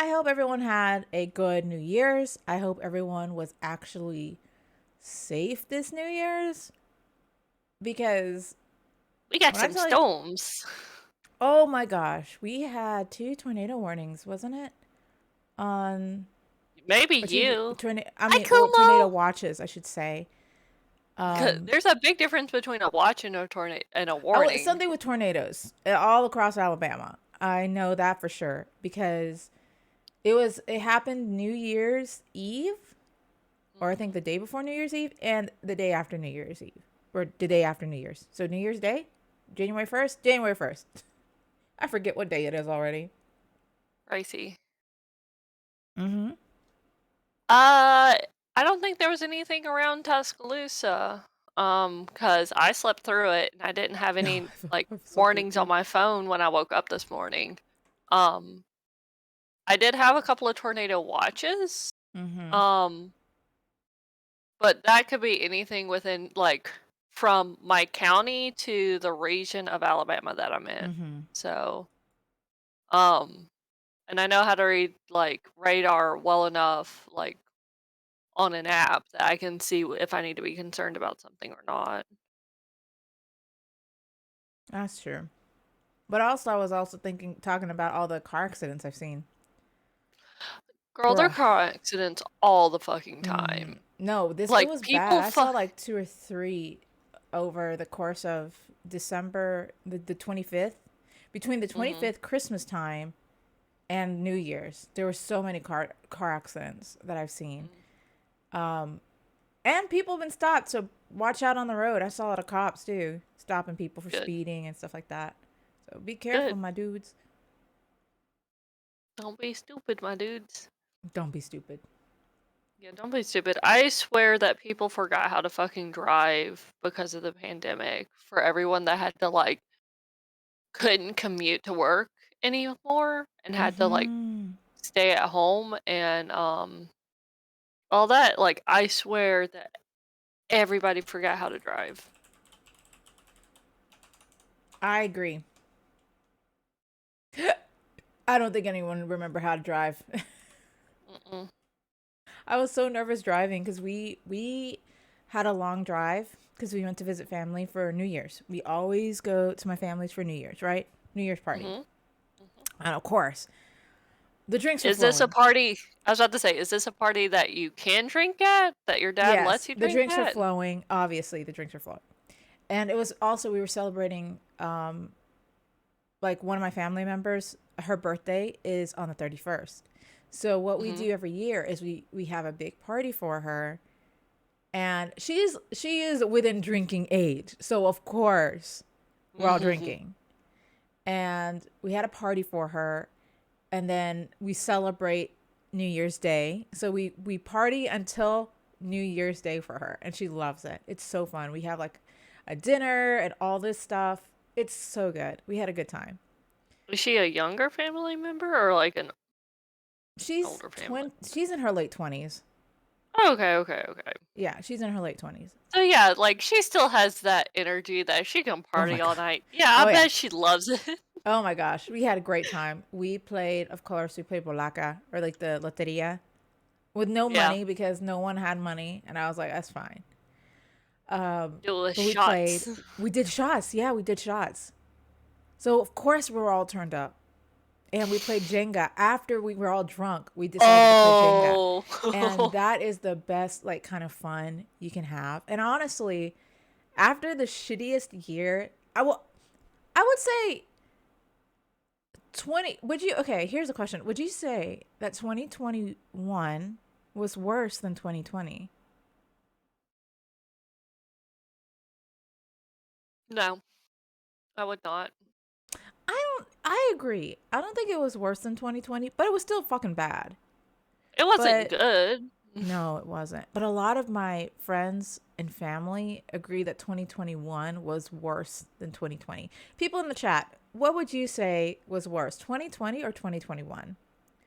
I hope everyone had a good New Year's. I hope everyone was actually safe this New Year's because We got when I some tell you, storms. oh my gosh, we had two tornado warnings, wasn't it? On Maybe or two you. tornado. I Hi, mean, well, tornado Kumo. watches, I should say. 'Cause Um, there's a big difference between a watch and a tornado and a oh, it's warning. something with tornadoes all across Alabama. I know that for sure because it happened New Year's Eve, or I think Mhm. the day before New Year's Eve and the day after New Year's Eve, or the day after New Year's. So New Year's Day, January 1st, January 1st. I forget what day it is already. Pricey. Mm-hmm. Uh, I don't think there was anything around Tuscaloosa. Cause I slept through it and I didn't have No, any like I've slept through it warnings on too. my phone when I woke up this morning. Um, I did have a couple of tornado watches. Mm-hmm. Um, but that could be anything within like from my county to the region of Alabama that I'm in. Mm-hmm. So, um, and I know how to read like radar well enough, like on an app that I can see if I need to be concerned about something or not. That's true. But also, I was also talking about all the car accidents I've seen. Girl, there are Bruh. car accidents all the fucking time. No, it Like was bad. people I saw like two or three over the course of December, the 25th. Between the Mhm. 25th Christmas time and New Year's, there were so many car accidents that I've seen. Mm, And people have been stopped, so watch out on the road. I saw a lot of cops too, stopping people for good. speeding and stuff like that. So be careful, Good. my dudes. Don't be stupid, my dudes. Don't be stupid. Yeah, don't be stupid. I swear that people forgot how to fucking drive because of the pandemic. For everyone that had to like couldn't commute to work anymore and had to like Mm-hmm. stay at home and all that, like I swear that everybody forgot how to drive. I agree. I don't think anyone remember how to drive. Mm-mm. I was so nervous driving because we had a long drive because we went to visit family for New Year's. We always go to my family's for New Year's, right? New Year's party, Mhm. Mhm. and of course the drinks were Is this a flowing. party I was about to say, is this a party that you can drink at? That your dad lets Yes, you the drink drinks were at? flowing. Obviously, the drinks were flowing, and it was also we were celebrating like one of my family members. Her birthday is on the 31st. So what we Mhm. do every year is we have a big party for her, and she is within drinking age, so of course we're all Mhm. drinking, and we had a party for her, and then we celebrate New Year's Day. So we party until New Year's Day for her, and she loves it. It's so fun. We have like a dinner and all this stuff. It's so good. We had a good time. Is she a younger family member or like an older family? She's in her late 20s. Okay, okay, okay. Yeah, she's in her late 20s. So yeah, like she still has that energy that she can Oh my party all god. night. Yeah, I Oh yeah. bet she loves it. Oh my gosh, we had a great time. Of course, we played Bolaca, or like the Loteria, with no Yeah. money because no one had money, and I was like, that's fine. Do the But we played. shots. We did shots. Yeah, we did shots. So of course we were all turned up, and we played Jenga. After we were all drunk, we decided to play Jenga, and Oh. that is the best like kind of fun you can have. And honestly, after the shittiest year, I would say 20 would you okay, here's a question. Would you say that 2021 was worse than 2020? No, I would not. I agree. I don't think it was worse than 2020, but it was still fucking bad. It wasn't But good. no, it wasn't. But a lot of my friends and family agree that 2021 was worse than 2020. People in the chat, what would you say was worse, 2020 or 2021?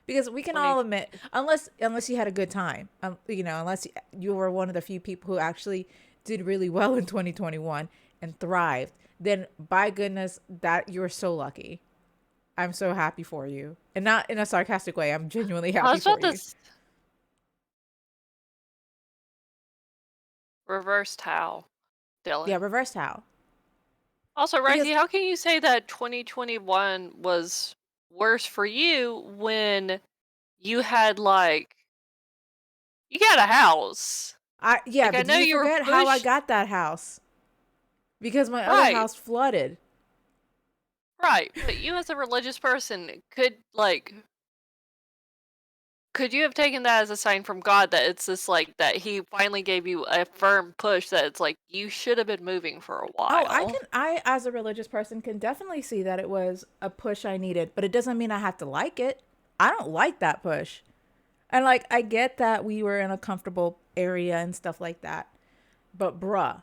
Because we can all 20. admit, unless you had a good time, unless you were one of the few people who actually did really well in 2021 and thrived, then by goodness, that you're so lucky. I'm so happy for you. And not in a sarcastic way. I'm genuinely I happy was for about to you. reversed how, Yeah, Dylan. reverse how. Also, Because Rexy, how can you say that 2021 was worse for you when you had like you got a house? yeah, Like I but did know you you were forget how I pushed got that house? Because my other right, house flooded. right, but you as a religious person could you have taken that as a sign from God that it's just like that he finally gave you a firm push that it's like you should have been moving for a Oh, while? I as a religious person can definitely see that it was a push I needed, but it doesn't mean I have to like it. I don't like that push. And like I get that we were in a comfortable area and stuff like that. But bruh,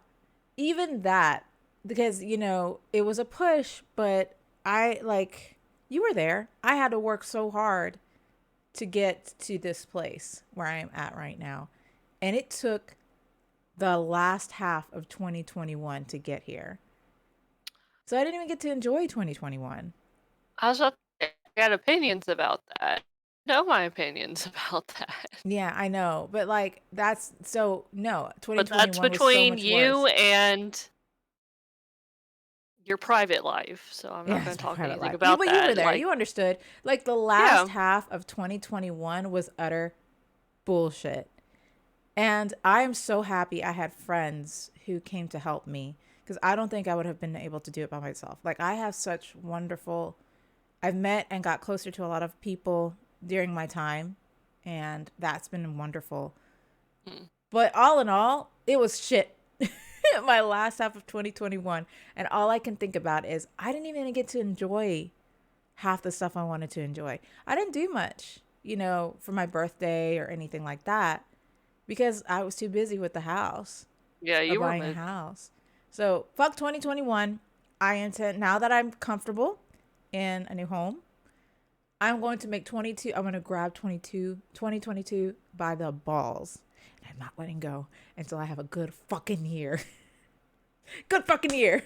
even that, because it was a push, but I like you were there. I had to work so hard to get to this place where I am at right now. And it took the last half of 2021 to get here. So I didn't even get to enjoy 2021. I was about to say, I got opinions about that. Know my opinions about that. Yeah, I know. But like that's so no, But that's 2021 was so between much you worse. and your private life. So I'm not Yeah, going it's to my talk private anything life. You about but you were that. there. Like, You understood. Like the last yeah. half of 2021 was utter bullshit. And I am so happy I had friends who came to help me because I don't think I would have been able to do it by myself. Like I have such wonderful I've met and got closer to a lot of people during my time and that's been wonderful. Mm. But all in all, it was shit. My last half of 2021 and all I can think about is I didn't even get to enjoy half the stuff I wanted to enjoy. I didn't do much, for my birthday or anything like that because I was too busy with the house Yeah, or you were buying a moving. house. So, fuck 2021. I intend, now that I'm comfortable in a new home, I'm going to make 22, I'm going to grab 2022 by the balls. And I'm not letting go until I have a good fucking year. Good fucking year.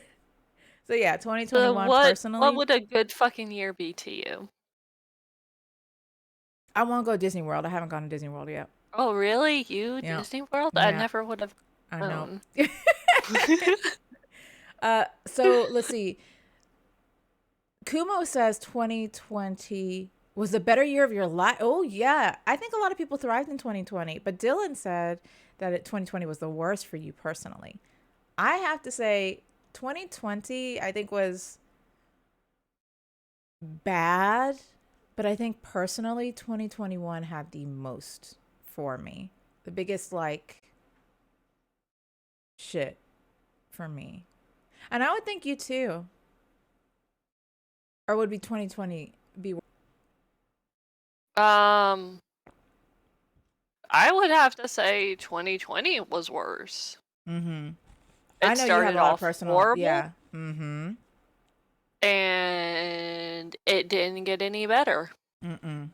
So, yeah, So 2021 what personally, would a good fucking year be to you? I want to go to Disney World. I haven't gone to Disney World yet. Oh, really? You Yeah. Disney World? I Yeah, never would have I know. known. So let's see. Kumo says 2020 was the better year of your life. Oh yeah, I think a lot of people thrived in 2020, but Dylan said that 2020 was the worst for you personally. I have to say 2020 I think was bad, but I think personally 2021 had the most for me. The biggest like shit for me. And I would think you too. Or would be 2020 be um, I would have to say 2020 was worse. Mhm. I It know you have started a lot of off personal, horrible yeah. Mhm. and it didn't get any better. Mm-mm.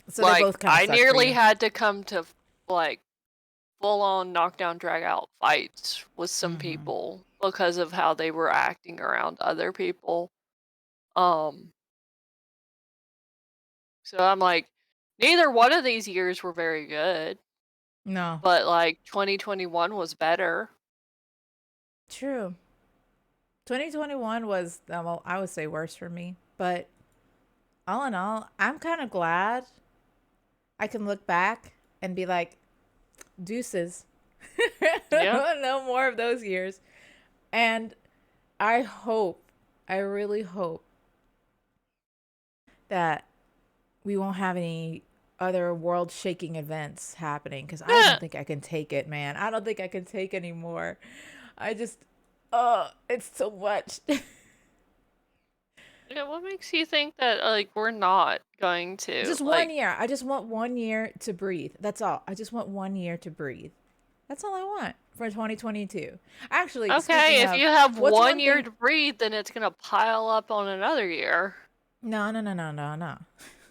So they Like both kind of I sucked for nearly you. had to come to like full on knockdown drag out fights with some Mhm. people because of how they were acting around other people. Um so I'm like neither one of these years were very good, No. but like 2021 was better. True. 2021 was well, I would say worse for me, but all in all, I'm kind of glad I can look back and be like, deuces. Yeah. No more of those years. And I hope, I really hope that we won't have any other world shaking events happening because I Yeah. don't think I can take it, man. I don't think I can take anymore. I just, it's so much. Yeah, what makes you think that like we're not going to Just one like year. I just want 1 year to breathe. That's all. I just want 1 year to breathe. That's all I want for 2022. Actually, okay, speaking if of, you have what's one one year thing? to breathe, then it's gonna pile up on another year. No, no, no, no, no, no.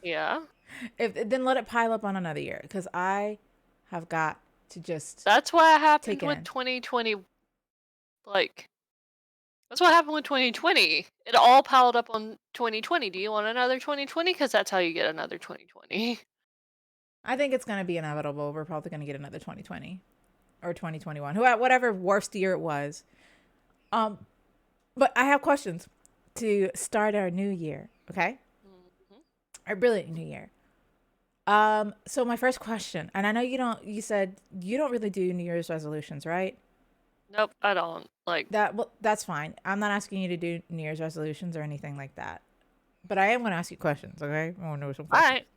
Yeah. If then let it pile up on another year because I have got to just That's what happened take it with in. 2020, like That's what happened with 2020. It all piled up on 2020. Do you want another 2020? Because that's how you get another 2020. I think it's gonna be inevitable. We're probably gonna get another 2020 or 2021, whatever worst year it was. Um, but I have questions to start our new year. Okay, Mhm. our brilliant new year. So my first question, and I know you don't. You said you don't really do New Year's resolutions, right? Nope, I don't. Like, That's fine. I'm not asking you to do New Year's resolutions or anything like that. But I am going to ask you questions. Okay, I want to know some questions. alright.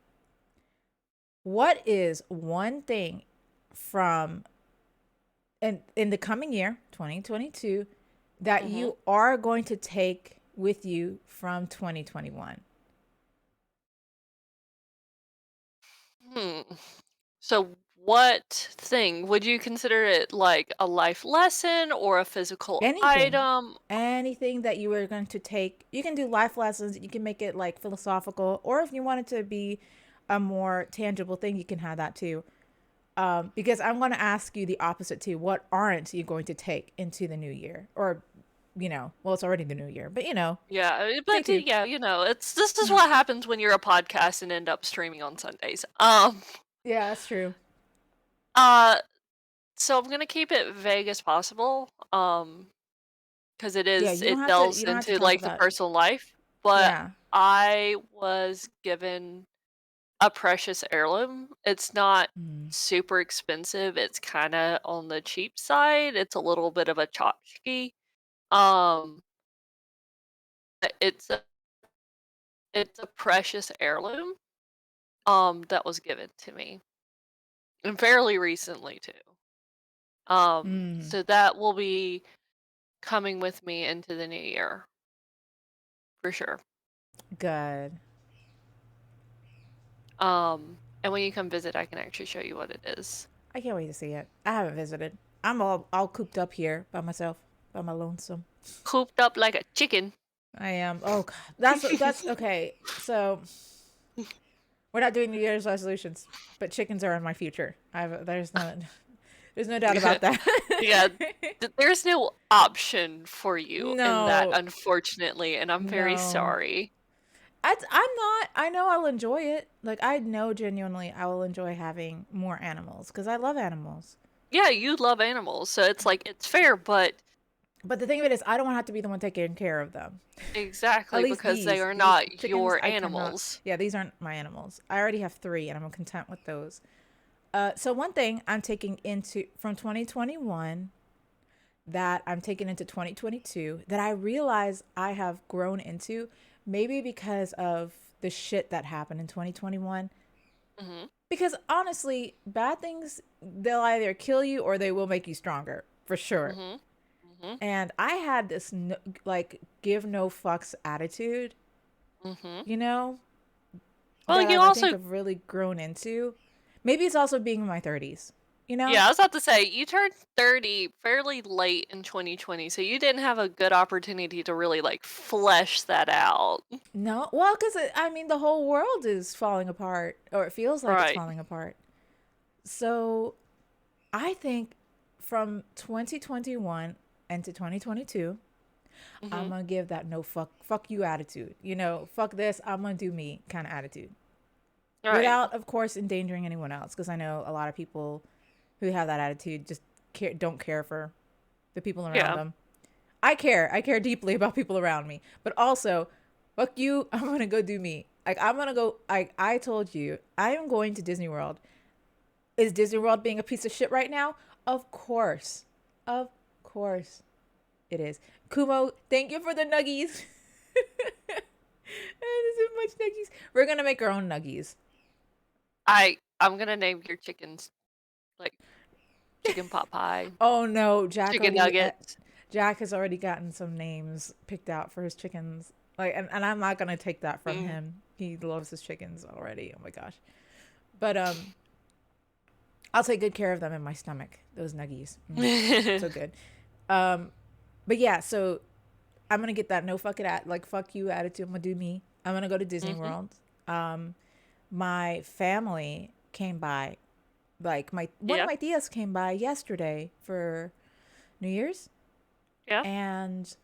What is one thing from in the coming year, 2022, that Mhm. you are going to take with you from 2021? Hmm. So what thing? Would you consider it like a life lesson or a physical Anything. item? Anything that you are going to take. You can do life lessons. You can make it like philosophical, or if you want it to be a more tangible thing, you can have that too. Because I'm going to ask you the opposite too. What aren't you going to take into the new year? Or, well, it's already the new year, but Yeah, take two. yeah, it's this is what happens when you're a podcast and end up streaming on Sundays. Yeah, that's true. Uh, so I'm gonna keep it vague as possible. Because Yeah, you don't it have to. delves You don't have to into talk like the about. personal life. But Yeah. I was given a precious heirloom. It's not Mm. super expensive. It's kind of on the cheap side. It's a little bit of a tchotchke. Um, but it's a precious heirloom. That was given to me, and fairly recently too. Mm. So that will be coming with me into the new year for sure. Good. And when you come visit, I can actually show you what it is. I can't wait to see it. I haven't visited. I'm all cooped up here by myself, by my lonesome. Cooped up like a chicken. I am. Oh God, that's okay. So we're not doing New Year's resolutions, but chickens are in my future. There's no doubt about that. Yeah, there's no option for you in that, No, unfortunately, and I'm very no. sorry. I'm not. I know I'll enjoy it. Like I know genuinely I will enjoy having more animals because I love animals. Yeah, you love animals, so it's like it's fair, but But the thing of it is, I don't want to have to be the one taking care of them. At exactly least because they are these not chickens, your I cannot. animals. Yeah, these aren't my animals. I already have three, and I'm content with those. So one thing I'm taking into from 2021 that I'm taking into 2022 that I realize I have grown into, maybe because of the shit that happened in 2021. Mhm. Because honestly, bad things, they'll either kill you or they will make you stronger, for sure. Mhm. Mhm. And I had this like give no fucks attitude, Mhm. you know, Well, that you I think also I've really grown into. Maybe it's also being in my 30s, you know? yeah, I was about to say you turned 30 fairly late in 2020, so you didn't have a good opportunity to really like flesh that out. No, well, because I mean, the whole world is falling apart, or it feels like it's Right. falling apart. So I think from 2021 and to 2022, I'm Mhm. gonna give that no fuck you attitude. Fuck this, I'm gonna do me kind of attitude. Right. Without, of course, endangering anyone else, because I know a lot of people who have that attitude just don't care for the people around Yeah. them. I care. I care deeply about people around me. But also, fuck you, I'm gonna go do me. Like I'm gonna go I told you, I am going to Disney World. Is Disney World being a piece of shit right now? Of course. Of course it is. Kumo, thank you for the nuggies. There's so much nuggies. We're gonna make our own nuggies. I'm gonna name your chickens like chicken pot pie, Oh no, chicken nuggets. Jack has already gotten some names picked out for his chickens. Like, and I'm not gonna take that from Mm. him. He loves his chickens already. Oh my gosh. But I'll take good care of them in my stomach. Those nuggies, so good. Um, but yeah, so I'm gonna get that no fuck it at like fuck you attitude. I'm gonna do me. I'm gonna go to Disney Mhm. World. Um, my family came by, like my one of Yeah. my tias came by yesterday for New Year's, Yeah. and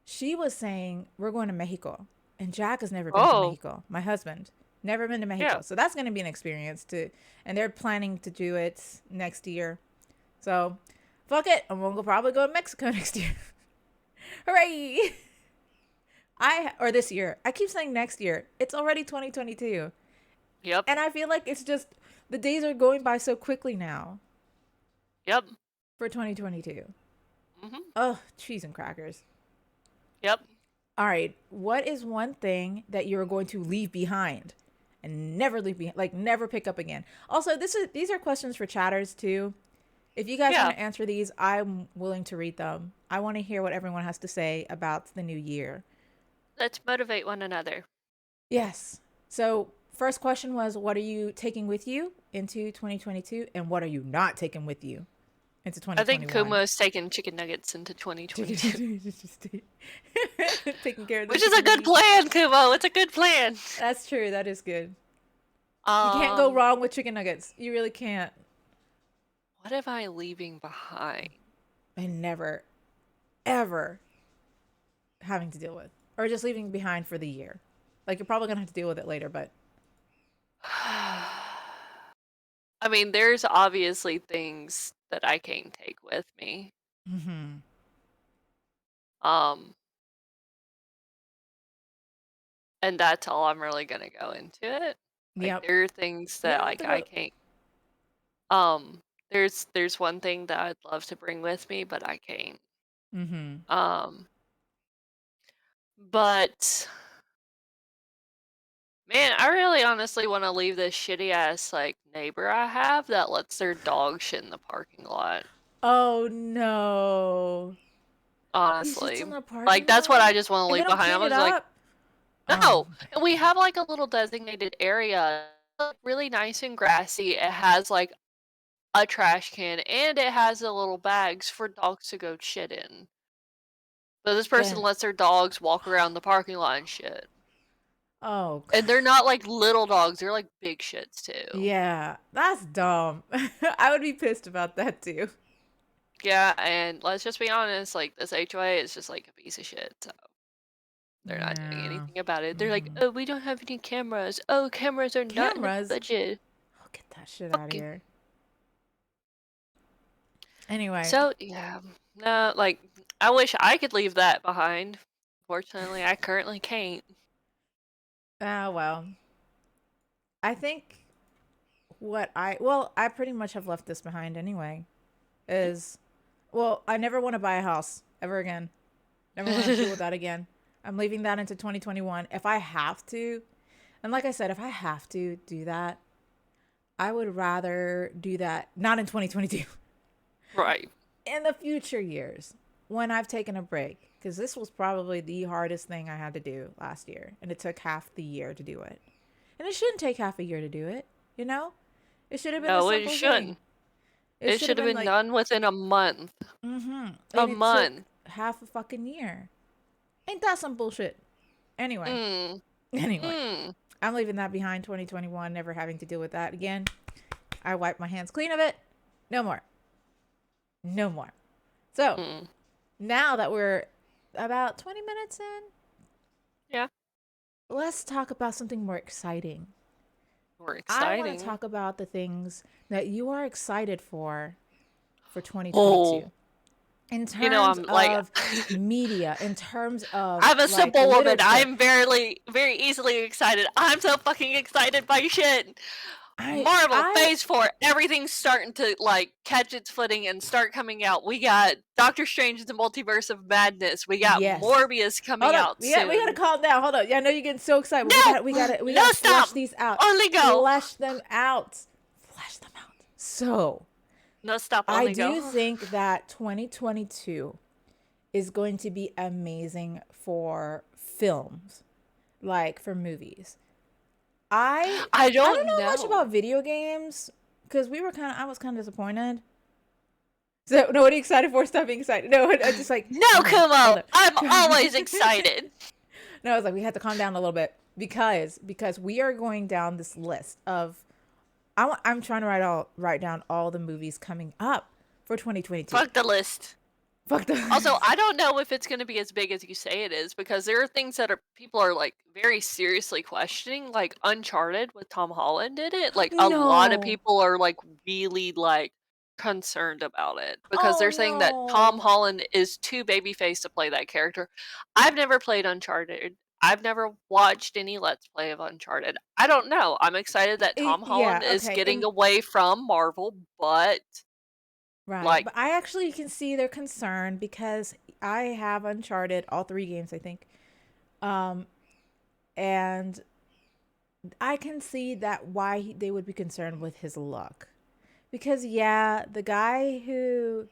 She was saying we're going to Mexico, and Jack has never been to Oh, Mexico. My husband never been to yeah. Mexico, so that's going to be an experience too. And they're planning to do it next year. So, fuck it, and we'll probably go to Mexico next year. Hooray! Or this year. I keep saying next year. It's already 2022, Yep. and I feel like it's just the days are going by so quickly now Yep. for 2022. Mhm. Oh, cheese and crackers. Yep. All right. What is one thing that you're going to leave behind and never leave behind, like never pick up again? Also, these are questions for chatters too. If you guys want Yeah. to answer these, I'm willing to read them. I want to hear what everyone has to say about the new year. Let's motivate one another. Yes. So, first question was, what are you taking with you into 2022 and what are you not taking with you into I think 2021? Kumo's taking chicken nuggets into 2022. Taking care of the Which is a chicken good nuggies. plan, Kumo. It's a good plan. That's true. That is good. You can't go Um, wrong with chicken nuggets. You really can't. what am I leaving behind? And never, ever having to deal with. Or just leaving behind for the year. Like you're probably gonna have to deal with it later, but I mean, there's obviously things that I can't take with me. mm-hmm. Um, and that's all I'm really gonna go into it. Like Yep. there are things You that don't have like to I go. can't there's one thing that I'd love to bring with me, but I can't. Mm-hmm. Um, but man, I really honestly want to leave this shitty ass like neighbor I have that lets their dog shit in the parking lot. Oh no. He sits in Honestly. the Like parking that's what lot I just want to and they leave don't behind. I clean it was like, up. Oh, no. And we have like a little designated area, like, really nice and grassy. It has like a trash can and it has the little bags for dogs to go shit in. But this person then lets their dogs walk around the parking lot and shit. oh And they're not like little dogs, they're like big shits too. yeah, that's dumb. I would be pissed about that too. Yeah, and let's just be honest, like this HOA is just like a piece of shit. So they're not doing Yeah. anything about it. They're like, Mm-hmm. oh, we don't have any cameras. Oh, cameras are not in the Cameras. budget. Oh, get that shit out of Fuck you. here. Anyway, So yeah, no, like I wish I could leave that behind. Fortunately, I currently can't. ah well. I think I pretty much have left this behind anyway. Is well, I never want to buy a house ever again. Never want to have to deal with that again. I'm leaving that into 2021. If I have to, and like I said, if I have to do that, I would rather do that not in 2022, Right. in the future years when I've taken a break. Because this was probably the hardest thing I had to do last year. And it took half the year to do it. And it shouldn't take half a year to do it, you know? It should have been a No, it simple thing. shouldn't. It It should have should have been been like, done within a month. mm-hmm. A And it took month. half a fucking year. Ain't that some bullshit? Anyway, Mm. anyway, Mm. I'm leaving that behind 2021, never having to deal with that again. I wipe my hands clean of it. No more. No more. So Mm. now that we're about 20 minutes in, Yeah. let's talk about something more exciting. More I want to exciting. talk about the things that you are excited for Oh, 2022 in you know, terms I'm like, of media, in terms of I'm a like simple woman. literature. I'm very easily excited. I'm so fucking excited by shit. I Marvel I Phase 4, everything's starting to like catch its footing and start coming out. We got Doctor Strange in the Multiverse of Madness. We got yes. Morbius coming Hold up. out We gotta soon. calm down. Hold up. Yeah, I know you're getting so excited, but No, we no gotta flesh stop. these out. Only go. Flesh them out. Flesh them out. So No stop. I Only do go. think that 2022 is going to be amazing for films, like for movies. I I I don't don't know much know. about video games because I was kind of disappointed. So no, what are you excited for? Stop being excited. No, I just like No, hold Kumo. up. I'm always excited. No, I was like we had to calm down a little bit because we are going down this list of I'm trying to write down all the movies coming up for 2022. Fuck the list. Fuck the. Also, I don't know if it's gonna be as big as you say it is because there are things that are people are, like, very seriously questioning, like Uncharted with Tom Holland in it. Like, a lot of No. people are, like, really, like, concerned about it because Oh they're saying that Tom no. Holland is too babyface to play that character. I've never played Uncharted. I've never watched any Let's Play of Uncharted. I don't know. I'm excited that Tom Holland Yeah, is okay. getting And away from Marvel, but, right. like, But I actually can see their concern because I have Uncharted, all three games, I think. Um, and I can see that why they would be concerned with his look. Because yeah, the guy who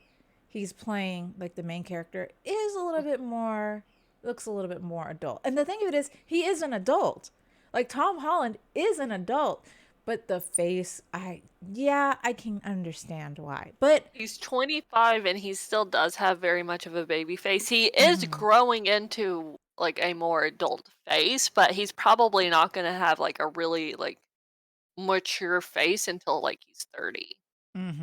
he's playing, like the main character, is a little bit more looks a little bit more adult. And the thing of it is, he is an adult. Like Tom Holland is an adult, but the face, I can understand why. But he's 25 and he still does have very much of a baby face. He is mhm, growing into like a more adult face, but he's probably not going to have like a really like mature face until like he's 30.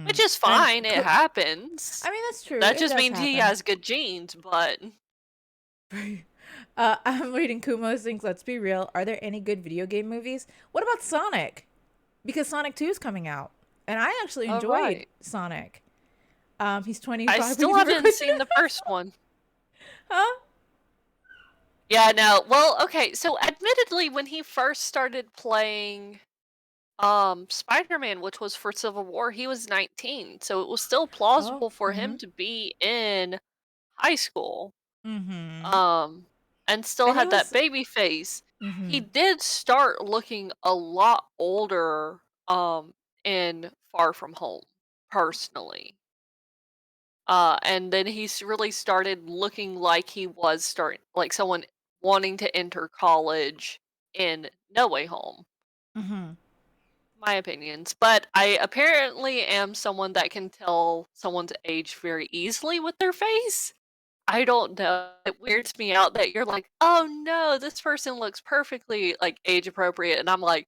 Which mhm. is And fine, it happens. I mean that's true. That It just does means he happen. has good genes, but I'm reading Kumo's things. Let's be real. Are there any good video game movies? What about Sonic? Because Sonic 2 is coming out, and I actually all enjoyed right. Sonic. He's I 25, but he still never haven't quit. seen the first one. Huh? Yeah, no. Well, okay, so admittedly when he first started playing Spider-Man, which was for Civil War, he was 19, so it was still Oh, plausible for mm-hmm, him to be in high school, mm-hmm. um, and still And he had that was, baby face. He mm-hmm, did start looking a lot older, in Far From Home, personally. And then really started looking like he was starting like someone wanting to enter college in No Way Home. mm-hmm. My opinions, but I apparently am someone that can tell someone's age very easily with their face. I don't know. It weirds me out that you're like, "Oh no, this person looks perfectly like age appropriate." And I'm like,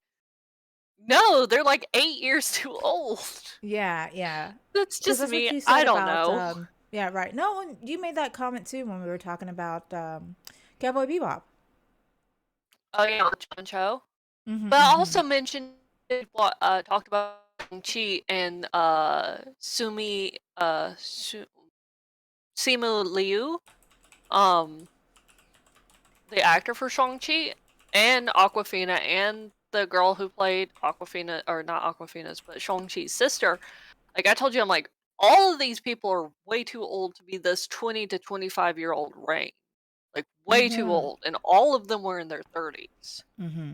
"No, they're like 8 years too old." Yeah, yeah. That's Because just that's what me. you I said don't about, know. yeah, right. No, and you made that comment too when we were talking about Cowboy Bebop. Oh yeah, on Cho. Mm-hmm, But I mm-hmm. also mentioned what talked about Chi and Simu Liu. Um the actor for Shang-Chi and Aquafina and the girl who played Aquafina or not Aquafina's but Shang-Chi's sister. Like I told you, I'm like, all of these people are way too old to be this 20 to 25-year-old range. Like way too Mm-hmm. old. And all of them were in their 30s. Mm-hmm.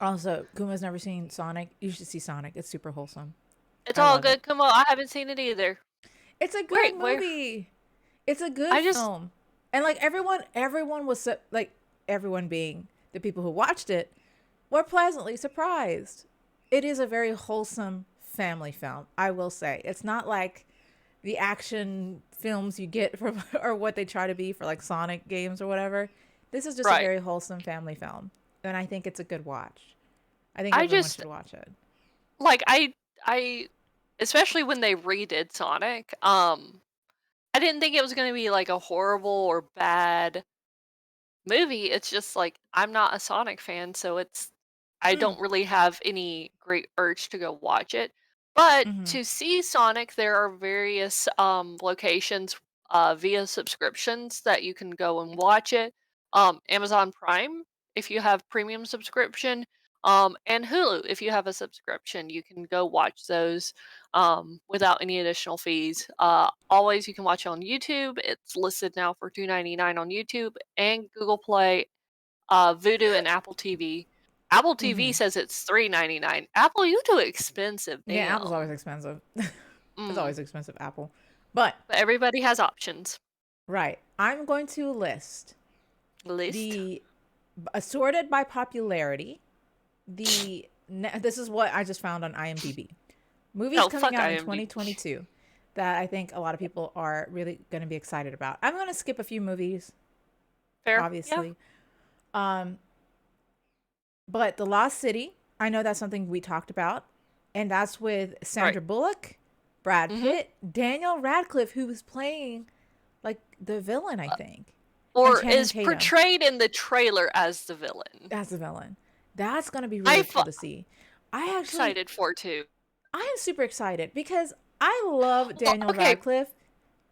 Also, Kuma's never seen Sonic. You should see Sonic. It's super wholesome. It's I all love it. good. Come on, I haven't seen it either. It's a good Where movie. It's a good I just film. And like everyone was like everyone being the people who watched it were pleasantly surprised. It is a very wholesome family film, I will say. It's not like the action films you get from or what they try to be for like Sonic games or whatever. This is just a right. very wholesome family film, and I think it's a good watch. I think I everyone just should watch it. like I especially when they redid Sonic, I didn't think it was gonna be like a horrible or bad movie. It's just like I'm not a Sonic fan, so I Mm. don't really have any great urge to go watch it. But Mhm. to see Sonic, there are various locations via subscriptions that you can go and watch it. Amazon Prime, if you have premium subscription, and Hulu, if you have a subscription, you can go watch those without any additional fees. Always, you can watch it on YouTube. It's listed now for $2.99 on YouTube and Google Play, Vudu, and Apple TV. Apple TV Mhm. says it's $3.99. Apple, you too expensive. Yeah, Apple's always Damn. expensive. It's Mm. always expensive, Apple. But But everybody has options. right, I'm going to list List. the assorted by popularity. This is what I just found on IMDb. Movies No, coming fuck out in IMDb. 2022 that I think a lot of people are really going to be excited about. I'm going to skip a few movies, Fair. Yeah. obviously. Um, but The Lost City, I know that's something we talked about, and that's with Right. Sandra Bullock, Brad Mhm. Pitt, Daniel Radcliffe, who was playing like the villain, I think, and Or Channing is Tatum portrayed in the trailer as the villain. as the villain. That's gonna be really I'm cool to see. I actually, excited for too. I am super excited because I love Well, Daniel okay, Radcliffe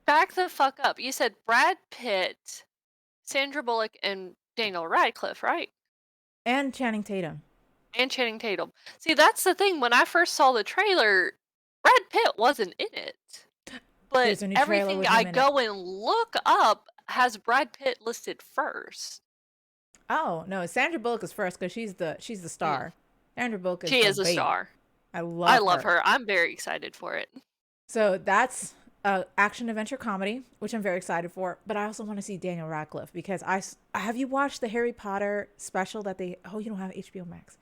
back the fuck up. You said Brad Pitt, Sandra Bullock, and Daniel Radcliffe, right? and Channing Tatum. And Channing Tatum. See, that's the thing. When I first saw the trailer, Brad Pitt wasn't in it. But There's a new trailer everything with I him in it. go and look up has Brad Pitt listed first. Oh no, Sandra Bullock is first because she's the Mm, star. Sandra Bullock is she the is a bait. star. I I love love her. her. I'm very excited for it. So that's a action adventure comedy, which I'm very excited for. But I also want to see Daniel Radcliffe because have you watched the Harry Potter special that they? Oh, you don't have HBO Max.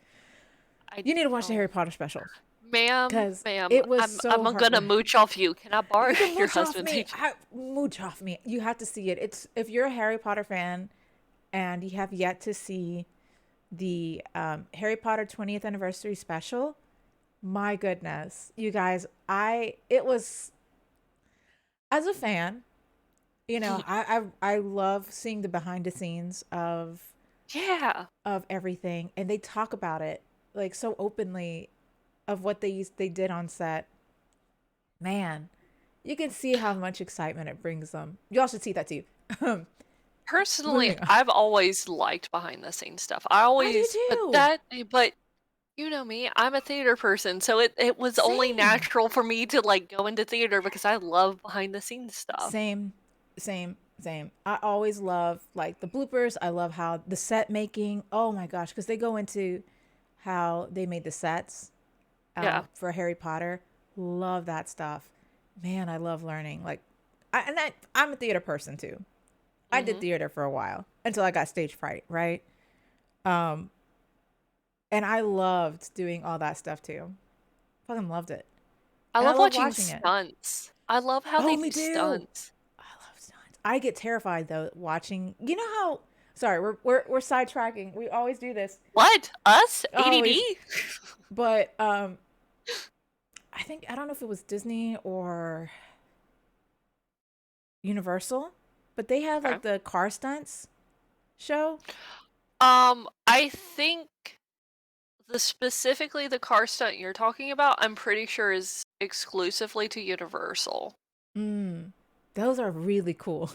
I You need to watch the don't. Harry Potter special Ma'am, because ma'am, it was I'm so gonna heartbreaking. mooch off you. Can I borrow You can your mooch off husband's me. age? Mooch off me. You have to see it. It's if you're a Harry Potter fan and you have yet to see the Harry Potter 20th anniversary special. My goodness, you guys, I it was as a fan, I love seeing the behind the scenes Yeah. of everything, and they talk about it like so openly of what they did on set. Man, you can see how much excitement it brings them. Y'all should see that too. Personally, Moving on. I've always liked behind the scenes stuff. I I do always too. but you know me, I'm a theater person, so it was only Same. natural for me to like go into theater because I love behind the scenes stuff. Same, same. I always love like the bloopers. I love how the set making. Oh my gosh, because they go into how they made the sets Yeah. for Harry Potter. Love that stuff. Man, I love learning. Like, I'm a theater person too. I did Mhm. theater for a while until I got stage fright, right? Um, and I loved doing all that stuff too. Fucking loved it, I and I love love watching watching it. stunts. I love how Oh, they me do too. stunts. I love stunts. I get terrified though watching. You know how? Sorry, we're sidetracking. We always do this. What? Us? Always, ADD? but I think I don't know if it was Disney or Universal, but they have Okay. like the car stunts show. I think specifically the car stunt you're talking about, I'm pretty sure is exclusively to Universal. Mm, those are really cool.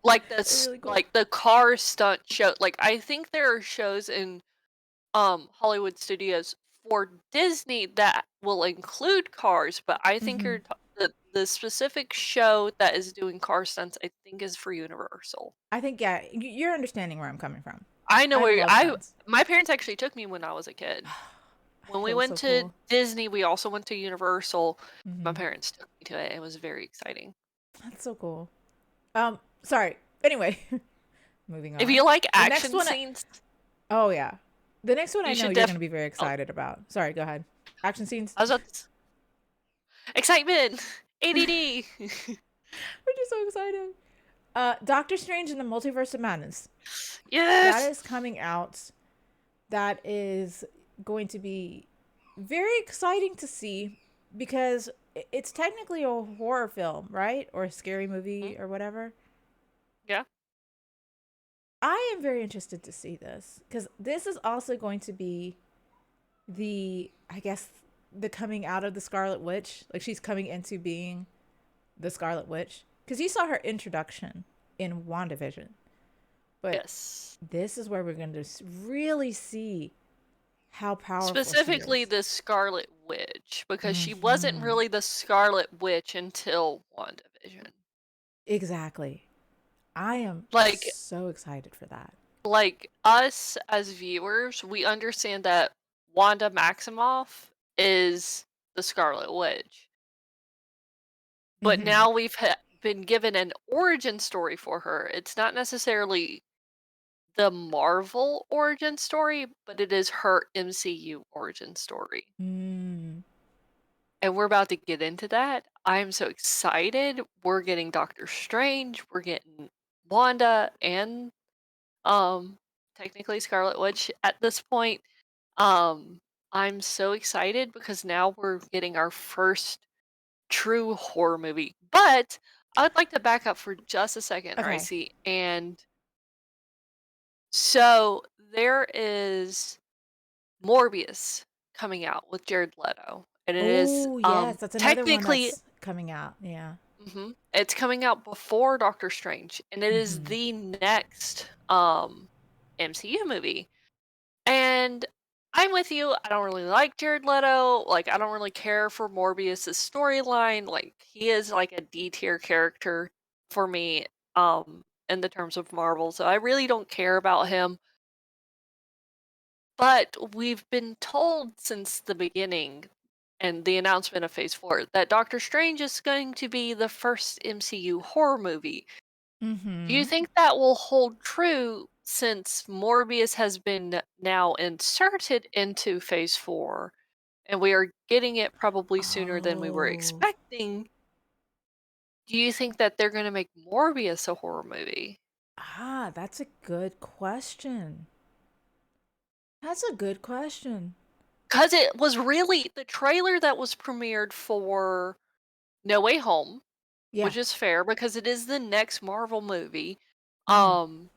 Like They're this, really cool. like the car stunt show. Like I think there are shows in Hollywood studios for Disney that will include cars, but I think Hmm. the specific show that is doing car stunts, I think, is for Universal. I think yeah, you're understanding where I'm coming from. I know I where love I stunts. my parents actually took me when I was a kid. When we That was went so to cool. Disney, we also went to Universal. My Hmm. parents took me to it. It was very exciting. That's so cool. Sorry. Anyway, moving If on. you like The next action one. scenes, Oh yeah, the next one I you know should you're gonna be very oh, excited about. Sorry, go ahead. Action scenes. I was about to excitement, ADD. We're just so excited. Doctor Strange in the Multiverse of Madness. That Yes. is coming out. That is going to be very exciting to see because it's technically a horror film, right? Or a scary Mhm. movie or whatever. Yeah. I am very interested to see this because this is also going to be I guess, the coming out of the Scarlet Witch. Like she's coming into being the Scarlet Witch. Because you saw her introduction in WandaVision. But Yes. this is where we're going to really see how powerful she Specifically is. the Scarlet Witch, because she wasn't Hmm. really the Scarlet Witch until WandaVision. Exactly. I am Like so excited for that. like us as viewers, we understand that Wanda Maximoff is the Scarlet Witch. But Hmm. now been given an origin story for her. It's not necessarily the Marvel origin story, but it is her MCU origin story. Mm. And we're about to get into that. I'm so excited. We're getting Doctor Strange, we're getting Wanda and um technically Scarlet Witch at this point. Um I'm so excited because now we're getting our first true horror movie. But I would like to back up for just a second, Okay. Ricey. And so there is Morbius coming out with Jared Leto. And it is Oh, yes, that's another one technically that's coming out. Yeah. it's coming out before Doctor Strange. And it is Mhm. the next MCU movie. And I'm with you. I don't really like Jared Leto. Like, I don't really care for Morbius's storyline. Like, he is like a D tier character for me, in the terms of Marvel. So I really don't care about him. But we've been told since the beginning and the announcement of Phase 4 that Doctor Strange is going to be the first MCU horror movie. Do you Mhm. think that will hold true since Morbius has been now inserted into Phase 4 and we are getting it probably sooner than we were Oh. expecting? Do you think that they're gonna make Morbius a horror movie? Ah, that's a good question. That's a good question. Because it was really the trailer that was premiered for No Way Home, Yeah. which is fair because it is the next Marvel movie. Mhm. Um,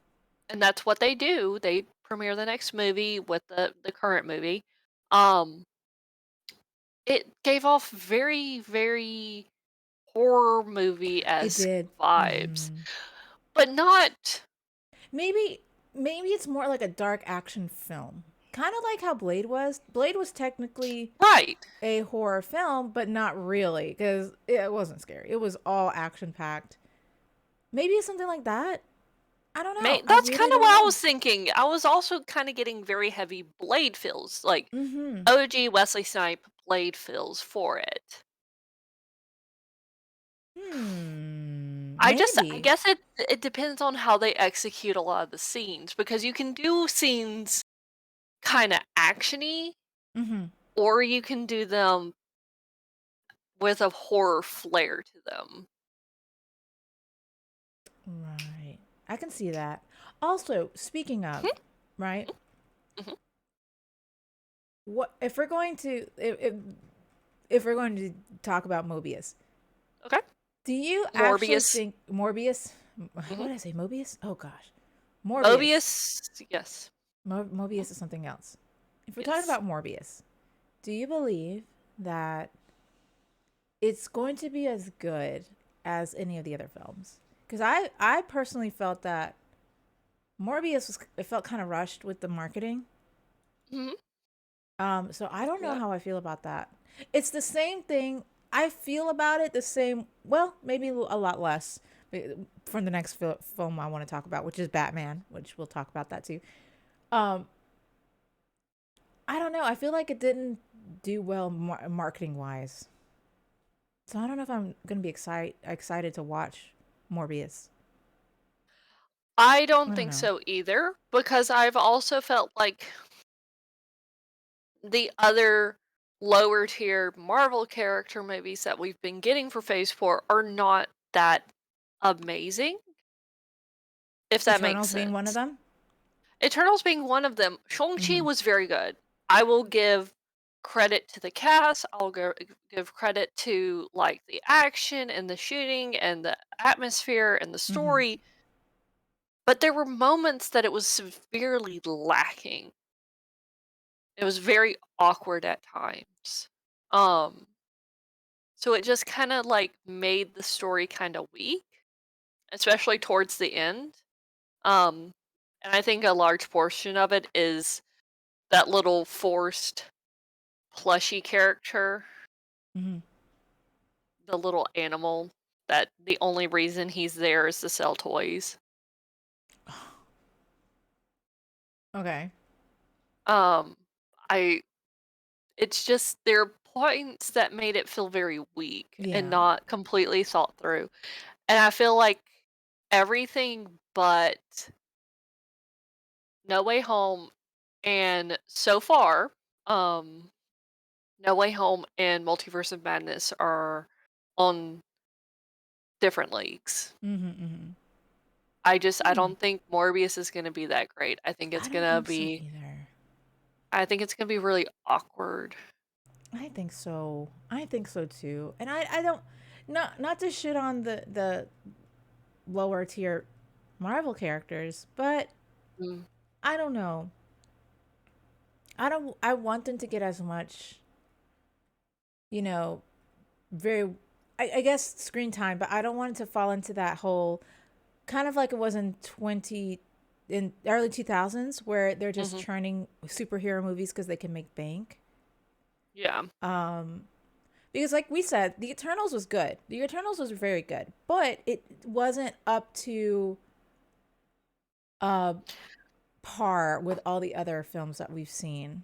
and that's what they do. They premiere the next movie with the current movie. Um, it gave off very, very horror It movie-esque did. vibes, Mhm. but not Maybe maybe it's more like a dark action film. Kind of like how Blade was. Blade was technically right. a horror film, but not really because it wasn't scary. It was all action packed. Maybe it's something like that. I don't know. I That's really kind of don't what I know. was thinking. I was also kind of getting very heavy Blade feels, like Mm-hmm. OG Wesley Snipe Blade feels for it. I Maybe. guess it depends on how they execute a lot of the scenes because you can do scenes kind of actiony Mm-hmm. or you can do them with a horror flair to them. Right. I can see that. Also, speaking of, Mhm, right? mhm. What if we're going to if we're going to talk about Mobius? Okay. Do you actually Morbius. think Morbius? Mhm. What did I say? Mobius? Oh gosh, Morbius. Mobius, yes. Mobius is something else. If we're talking Yes. about Morbius, do you believe that it's going to be as good as any of the other films? Because I personally felt that Morbius was it felt kind of rushed with the marketing. Mhm. So I don't know Yeah. how I feel about that. It's the same thing. I feel about it the same. Well, maybe a lot less from the next film I want to talk about, which is Batman, which we'll talk about that too. Um, I don't know. I feel like it didn't do well marketing wise. So I don't know if I'm gonna be excited to watch Morbius. I I don't don't think know. so either because I've also felt like the other lower tier Marvel character movies that we've been getting for Phase 4 are not that amazing, if that makes Eternals being one of sense. them. Eternals being one of them. Shang-Chi Mm-hmm. was very good. I will give credit to the cast. I'll give credit to like the action and the shooting and the atmosphere and the Mm-hmm. story, but there were moments that it was severely lacking. It was very awkward at times. Um So it just kind of like made the story kind of weak, especially towards the end. Um, and I think a large portion of it is that little forced plushy character, Mm-hmm. the little animal that the only reason he's there is to sell toys. Okay. Um, I it's just there are points that made it feel very weak and Yeah. not completely thought through. And I feel like everything but No Way Home and so far, um, No Way Home and Multiverse of Madness are on different leagues. Mm-hmm. Mm-hmm. I Hmm. don't think Morbius is gonna be that great. I don't think so either. I think it's gonna be really awkward. I think so. I think so too. And I don't, not to shit on the lower tier Marvel characters, but Mm. I don't know. I want them to get as much, you know, very I guess screen time, but I don't want it to fall into that whole kind of like it was in 20 in early 2000s where they're just Hmm. churning superhero movies because they can make bank. Yeah. Um because like we said, The Eternals was good. The Eternals was very good, but it wasn't up to uh par with all the other films that we've seen.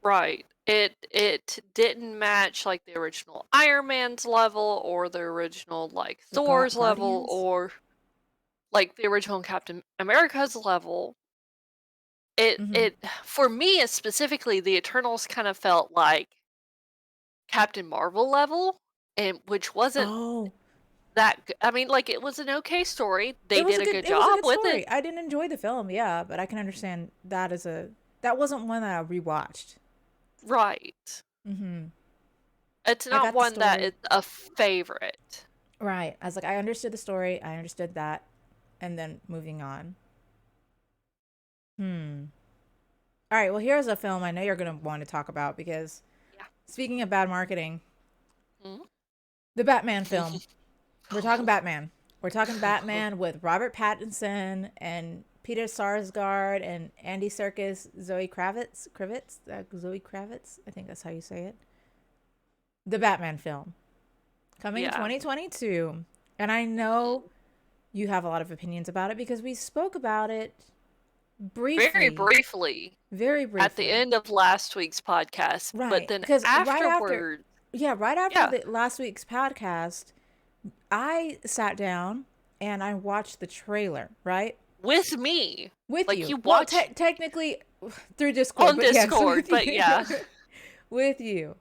Right. It didn't match like the original Iron Man's level or the original like The Thor's level Guardians. or like the original Captain America's level. Mhm. It for me specifically, the Eternals kind of felt like Captain Marvel level, and which wasn't Oh, I mean, like it was an okay story. They did a good it was a job good with it. story. I didn't enjoy the film, yeah, but I can understand that as a that wasn't one that I rewatched. Right. Mhm. It's I not got the one that story. is a favorite. Right. I was like I understood the story. I understood that and then moving on. Hmm. All right, well here's a film I know you're going to want to talk about because Yeah. speaking of bad marketing, Mhm. the Batman film. We're talking Batman. We're talking Batman with Robert Pattinson and Peter Sarsgaard and Andy Serkis, Zoe Kravitz, Zoe Kravitz. I think that's how you say it. The Batman film coming Yeah. 2022, and I know Mhm. you have a lot of opinions about it because we spoke about it Very briefly, briefly very at the briefly. end of last week's podcast, but Right, then because afterwards, right after yeah, the last week's podcast, I sat down and I watched the trailer. Right, with me, with like you. you Well, watched technically through Discord, on but yes, Discord, with but you. yeah. With you.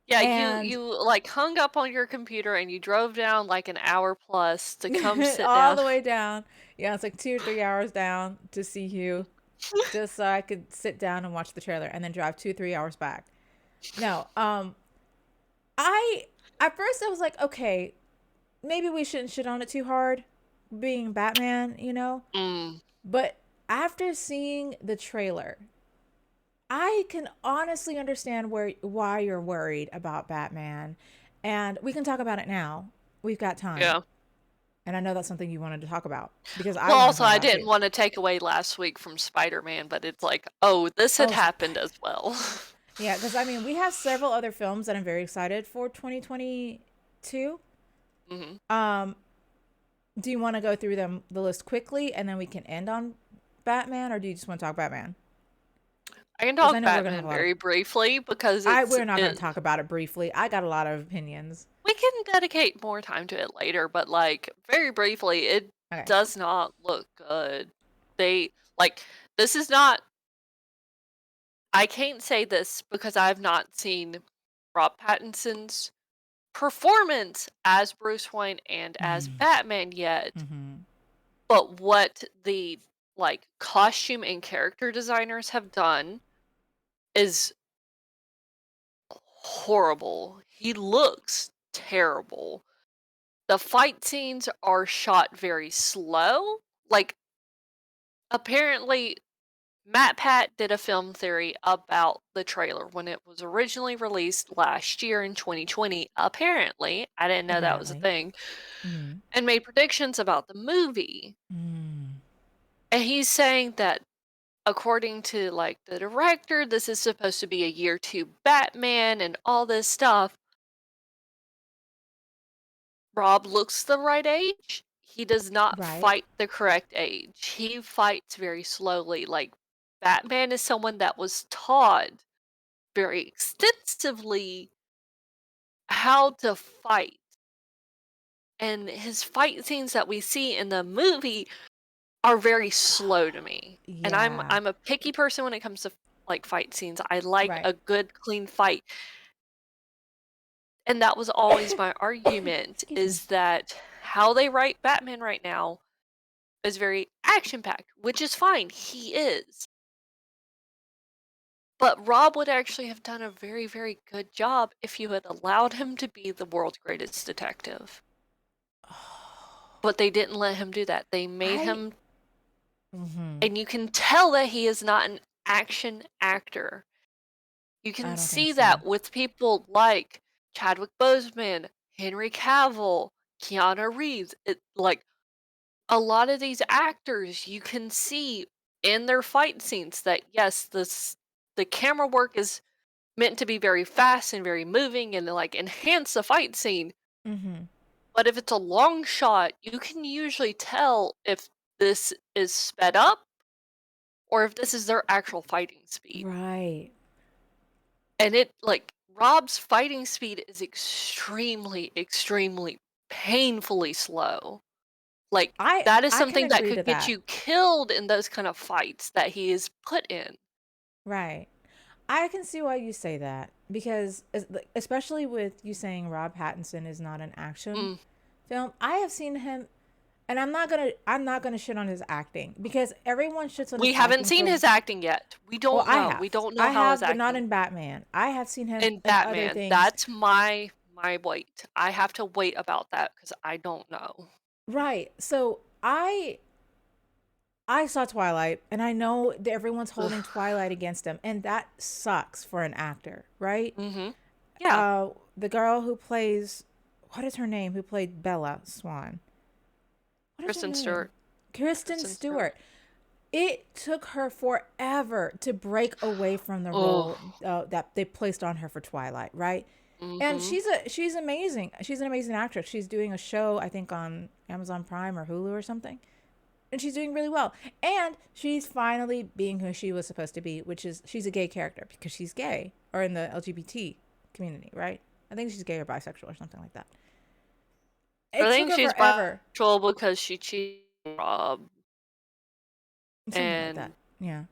Yeah, And you like hung up on your computer and you drove down like an hour plus to come sit all down. the way down. Yeah, it's like 2 or 3 hours down to see you, just so I could sit down and watch the trailer and then drive 2 3 hours back. No, I at first I was like, okay, maybe we shouldn't shit on it too hard, being Batman, you know. Mm, But after seeing the trailer, I can honestly understand why you're worried about Batman, and we can talk about it now. We've got time, yeah. and I know that's something you wanted to talk about because I Well, want to also talk I about it didn't too. want to take away last week from Spider-Man, but it's like, oh, this had Oh, happened as well. yeah, because I mean, we have several other films that I'm very excited for 2022. Hmm. Um, do you want to go through the list quickly, and then we can end on Batman, or do you just want to talk Batman? I can Because I talk know we're gonna have Batman a lot of. very briefly because I We're not gonna talk about it briefly. I got a lot of opinions. we can dedicate more time to it later, but like very briefly, it Okay. does not look good. They like this is not I can't say this because I've not seen Rob Pattinson's performance as Bruce Wayne and as Batman yet, Mm-hmm. but what the like costume and character designers have done is horrible. He looks terrible. The fight scenes are shot very slow. Like apparently Matt Pat did a film theory about the trailer when it was originally released last year in 2020. Apparently, I didn't know that was a Apparently. thing, Mm-hmm. and made predictions about the movie. Mm. And he's saying that according to like the director, this is supposed to be a year 2 Batman and all this stuff. Rob looks the right age. He does not Right. fight the correct age. He fights very slowly. Like Batman is someone that was taught very extensively how to fight. And his fight scenes that we see in the movie are very slow to me. And Yeah. I'm a picky person when it comes to like fight scenes. I like Right. a good clean fight. And that was always my argument Excuse me. is that how they write Batman right now is very action packed, which is fine. He is. But Rob would actually have done a very, very good job if you had allowed him to be the world's greatest detective. Oh, But they didn't let him do that. They made I. him, Hmm. and you can tell that he is not an action actor. You I can don't think see so. that with people like Chadwick Boseman, Henry Cavill, Keanu Reeves. Like a lot of these actors, you can see in their fight scenes that yes, the camera work is meant to be very fast and very moving and like enhance the fight scene. Hmm. But if it's a long shot, you can usually tell if this is sped up or if this is their actual fighting speed. Right. And it like Rob's fighting speed is extremely, extremely painfully slow. Like I that is I can something that agree could to get that. you killed in those kind of fights that he is put in. Right. I can see why you say that because especially with you saying Rob Pattinson is not an action Mm. film. I have seen him and I'm not gonna shit on his acting because everyone shits on his We haven't acting seen for his acting yet. We well, don't I know. have. We don't know I how his have, but not acting in Batman. I have seen him in in other Batman. things. That's my wait. I have to wait about that because I don't know. Right. So I saw Twilight and I know that everyone's holding Ugh. Twilight against him and that sucks for an actor, right? Mhm. Yeah. The girl who plays what is her name? Who played Bella Swan? What is her Kristen name? Stewart. Kristen Kristen Stewart. Stewart. It took her forever to break away from the Oh. role that they placed on her for Twilight, right? And Mhm. she's amazing. She's an amazing actress. She's doing a show I think on Amazon Prime or Hulu or something, and she's doing really well. And she's finally being who she was supposed to be, which is she's a gay character because she's gay or in the LGBT community, right? I think she's gay or bisexual or something like that. I It took think her she's forever, bisexual because she cheated on Rob something like that. and Yeah,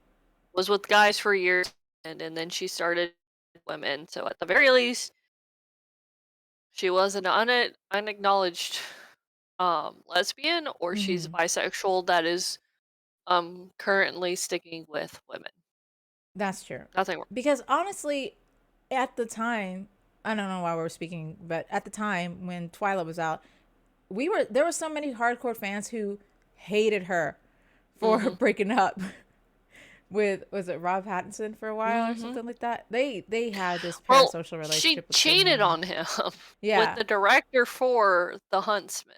was with guys for years, and then she started with women. So at the very least, she was an unacknowledged lesbian, or she's hmm, bisexual that is currently sticking with women. that's true. Nothing wrong. Because honestly, at the time, I don't know why we're speaking, but at the time when Twilight was out, there were so many hardcore fans who hated her for Mhm. breaking up with was it Rob Pattinson for a while or Mhm. something like that. They had this Well, parasocial she relationship with cheated him. on him with Yeah. the director for The Huntsman,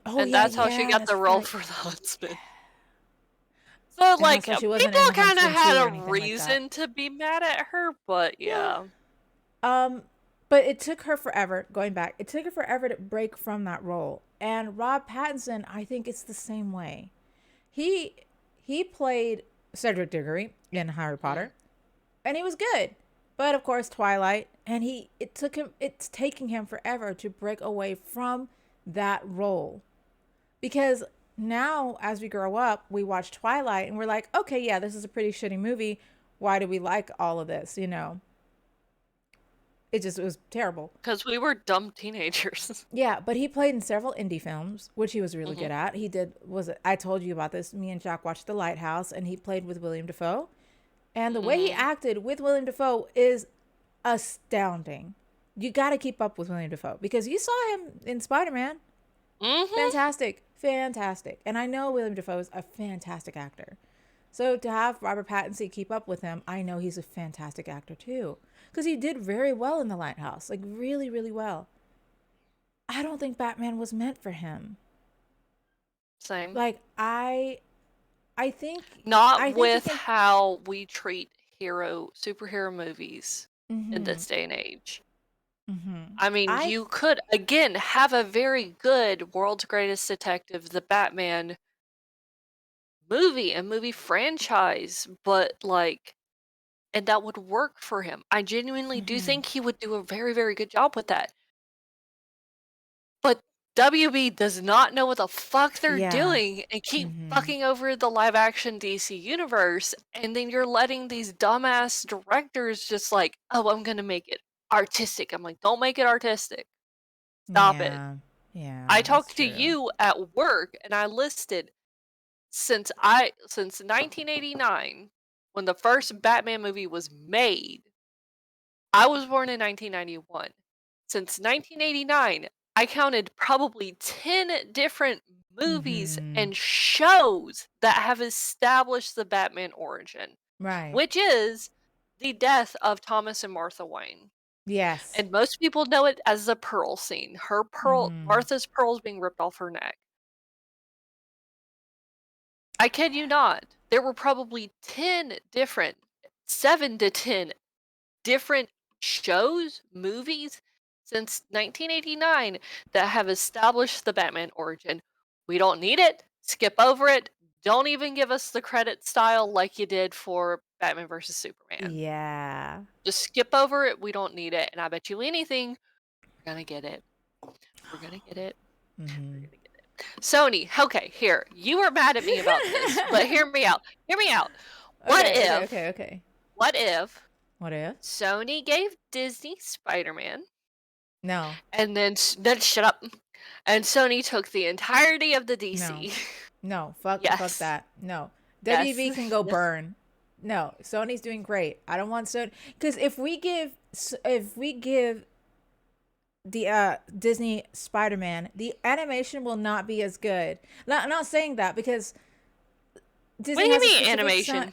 Oh and yeah, that's how she yeah, got the that's role right. for The Huntsman. So, And like, also she wasn't people in The kinda Huntsman had 2 or a anything like that. reason to be mad at her, but Yeah. yeah. Um, but it took her forever, going back, it took her forever to break from that role. And Rob Pattinson, I think it's the same way. He he played Cedric Diggory in Harry Mhm. Potter, and he was good. But of course, Twilight, and it's taking him forever to break away from that role. Because now as we grow up, we watch Twilight and we're like, "Okay, yeah, this is a pretty shitty movie. Why do we like all of this, you know?" It was terrible. 'Cause we were dumb teenagers. Yeah, but he played in several indie films, which he was really Mhm. good at. He did was it, I told you about this. Me and Jack watched The Lighthouse, and he played with William Dafoe. And the way he Mhm. acted with William Dafoe is astounding. You got to keep up with William Dafoe because you saw him in Spider Man. Mhm. Fantastic, fantastic. And I know William Dafoe is a fantastic actor. So to have Robert Pattinson keep up with him, I know he's a fantastic actor too, because he did very well in The Lighthouse, like really, really well. I don't think Batman was meant for him. Same. Like I think Not I think he with can. how we treat superhero movies in Mm-hmm. this day and age. Mm-hmm. I mean, I you could, again, have a very good World's Greatest Detective, the Batman movie and movie franchise, but, like and that would work for him. I genuinely do mm-hmm. think he would do a very, very good job with that. But WB does not know what the fuck they're Yeah. doing and keep Mm-hmm. fucking over the live action DC universe, and then you're letting these dumbass directors just like, "Oh, I'm gonna make it artistic." I'm like, "Don't make it artistic. Stop it." Yeah. Yeah, I that's talked to true. you at work and I listed since 1989 when the first Batman movie was made, I was born in 1991. Since 1989, I counted probably 10 different movies Mm-hmm. and shows that have established the Batman origin, Right. which is the death of Thomas and Martha Wayne. Yes. And most people know it as the pearl scene. Mm-hmm. Martha's pearls being ripped off her neck. I kid you not. There were probably 7 to 10 different shows, movies since 1989 that have established the Batman origin. We don't need it. Skip over it. Don't even give us the credit style like you did for Batman versus Superman. Yeah. Just skip over it. We don't need it. And I bet you anything, we're going to get it. We're going to get it. We're Mm-hmm. going to get it. Sony, okay, here. You were mad at me about this, but hear me out. Hear me out. What Okay, okay, if, okay, okay. what if What if? Sony gave Disney Spider-Man No. and then shut up. And Sony took the entirety of the No. DC. No. Fuck Yes. that. No. Yes. WB can go Yes. burn. No. Sony's doing great. I don't want Sony because if we give the Disney Spider-Man, the animation will not be as good. I'm not saying that because What do Disney you has a mean specific animation?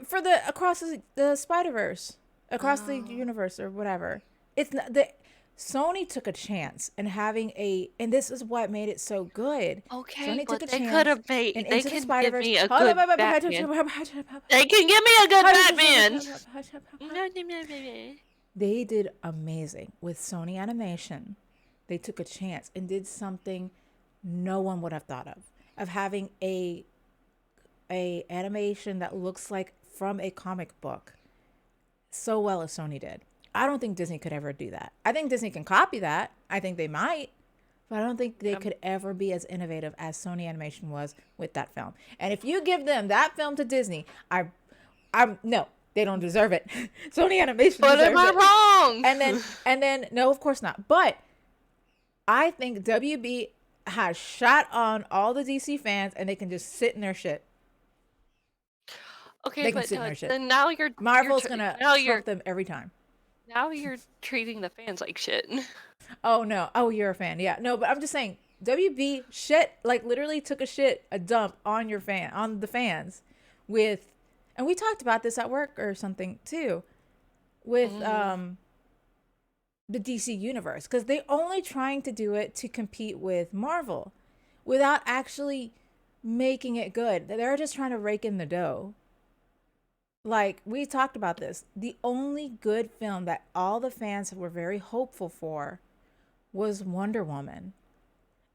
for the across the Spider-Verse, across the Oh. universe or whatever. It's not the Sony took a chance in having and this is what made it so good. Okay, Sony took but a they could chance have made. and They Into the can give Spider-Verse. me a good Batman. They can give me a good Batman. They did amazing with Sony Animation. They took a chance and did something no one would have thought of having a animation that looks like from a comic book so well as Sony did. I don't think Disney could ever do that. I think Disney can copy that. I think they might, but I don't think they could ever be as innovative as Sony Animation was with that film. And if you give them that film to Disney, I'm no, they don't deserve it. Sony Animation But am deserves I it. wrong? And then no, of course not. But I think WB has shot on all the DC fans, and they can just sit in their shit. Okay, They can but sit in their shit. then now Marvel's gonna now trump them every time. you're treating the fans like shit. Oh no. Oh, you're a fan. Yeah. No, but I'm just saying WB shit like literally took a dump on the fans with and we talked about this at work or something too with the DC universe cuz they only trying to do it to compete with Marvel without actually making it good. They're just trying to rake in the dough. Like we talked about this. The only good film that all the fans were very hopeful for was Wonder Woman.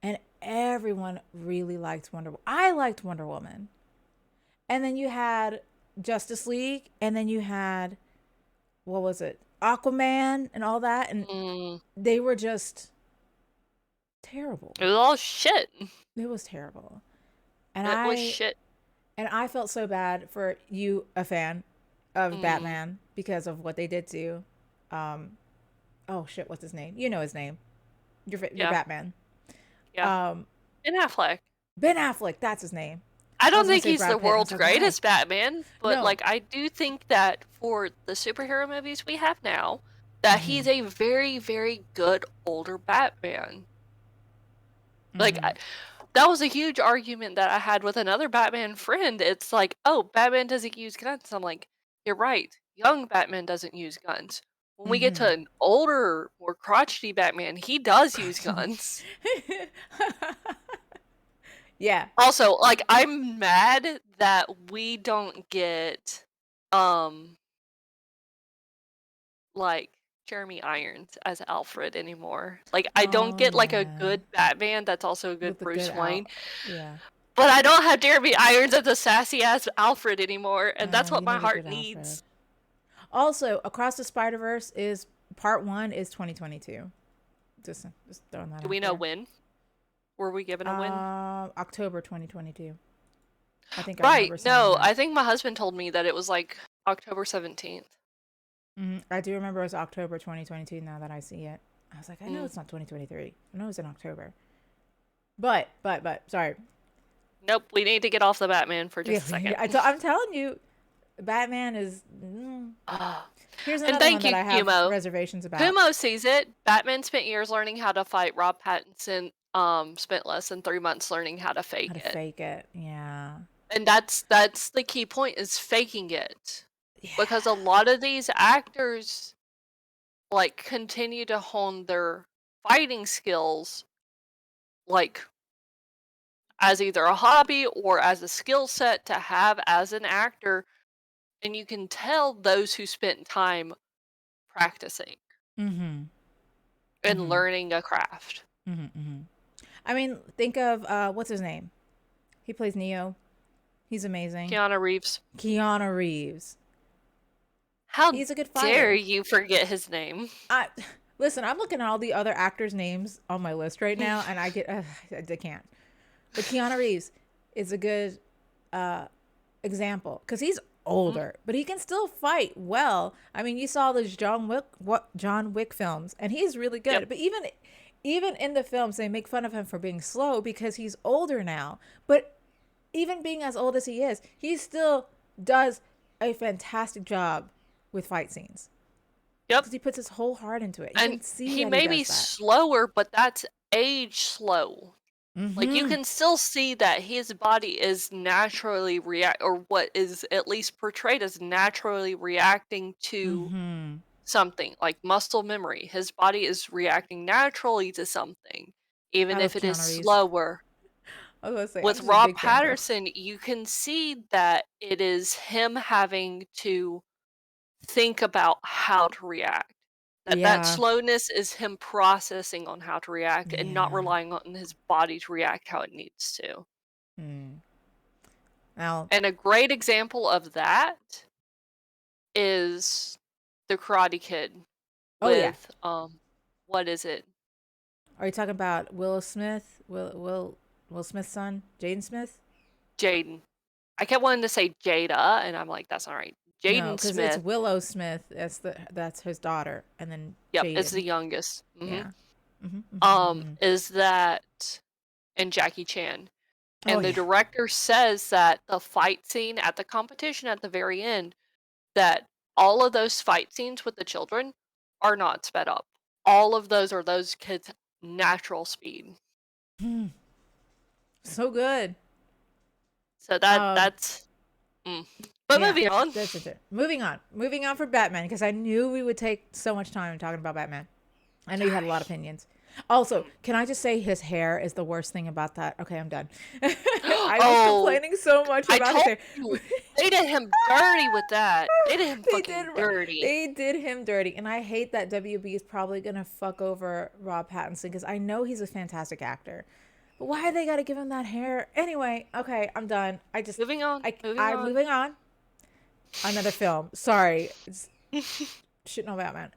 And everyone really liked Wonder Woman. I liked Wonder Woman. And then you had Justice League, and then you had what was it? Aquaman and all that, and they were just terrible. It was all shit. It was terrible. And It was shit. and I felt so bad for you, a fan of Batman, because of what they did to oh shit, what's his name? You know his name. Your Yeah. Batman. Yeah. Ben Affleck. Ben Affleck, that's his name. I I don't was gonna think say he's Brad the Pitt. I was world's like, why? greatest Batman, but No. like I do think that for the superhero movies we have now, that he's a very, very good older Batman. Like that was a huge argument that I had with another Batman friend. It's like, oh, Batman doesn't use guns. I'm like, you're right. Young Batman doesn't use guns. When we get to an older, more crotchety Batman, he does use guns. Yeah. Also, like I'm mad that we don't get like Jeremy Irons as Alfred anymore. Like I don't get like a good Batman that's also a good With the Bruce good Wayne. Yeah. But I don't have Jeremy Irons as a sassy ass Alfred anymore, and that's what You my need a heart good needs. Alfred. Also, Across the Spider-Verse is part 1 is 2022. Just throwing that Do out we know there. when? Were we given a win? October 2022. I think I Right. remember saying No, that. I think my husband told me that it was like October 17th. I do remember it was October 2022 now that I see it. I was like, I know it's not 2023. I know it's in October. But, sorry. Nope, we need to get off the Batman for just a second. I'm telling you, Batman is. Ah. Here's And another one thank that you, I have Kumo. reservations about. Kumo sees it. Batman spent years learning how to fight. Rob Pattinson spent less than 3 months learning how to How fake to it. fake it? Yeah. And that's the key point, is faking it. Because a Yeah. lot of these actors like continue to hone their fighting skills like as either a hobby or as a skill set to have as an actor, and you can tell those who spent time practicing Mm-hmm. and Mm-hmm. learning a craft. Mm-hmm. Mm-hmm. I mean, think of what's his name? He plays Neo. He's amazing. Keanu Reeves. Keanu Reeves. How He's a good dare fighter. you forget his name? I listen. I'm looking at all the other actors' names on my list right now, and I get I can't. But Keanu Reeves is a good uh, example because he's older, but he can still fight well. I mean, you saw those John Wick films, and he's really Yep. good. But even in the films, they make fun of him for being slow because he's older now. But even being as old as he is, he still does a fantastic job with fight scenes Yep. because he puts his whole heart into it. You And can see he that he may be does that. slower, but that's age slow. Like you Mm-hmm. can still see that his body is naturally react, or what is at least portrayed as naturally reacting to Mm-hmm. something, like muscle memory. His body is reacting naturally to something, even I if love it is Keanu Reeves. slower. I was gonna say I'm With just a Rob big fan girl. Patterson, you can see that it is him having to think about how to react. That Yeah. slowness is him processing on how to react and not Yeah. relying on his body to react how it needs to. Mm. Now, And a great example of that is The Karate Kid oh yeah. with what is it? Are you talking about Will Smith? Will Smith's son, Jaden Smith? Jaden. I kept wanting to say Jada, and I'm like, that's not right. No, Jaden because it's Smith. Willow Smith. That's his daughter, and then Yep, is Jaden. the youngest. Yeah. Mm-hmm, mm-hmm, mm-hmm. Is that and Jackie Chan. Oh And the yeah. director says that the fight scene at the competition at the very end, that all of those fight scenes with the children are not sped up. All of those are those kids' natural speed. So good. So Um. that's mm. But Yeah. moving on. That's it. Moving on. Moving on for Batman because I knew we would take so much time talking about Batman. I know you had a lot of Sorry. opinions. Also, can I just say his hair is the worst thing about that? Okay, I'm done. I was Oh, complaining so much I about his told hair. you they did him dirty with that. They did him they did fucking dirty. they did him dirty, and I hate that WB is probably gonna fuck over Rob Pattinson because I know he's a fantastic actor. But why they gotta give him that hair anyway? Okay, I'm done. Moving on. Moving I'm on. moving on. Another film. Sorry, it's shitting on Batman.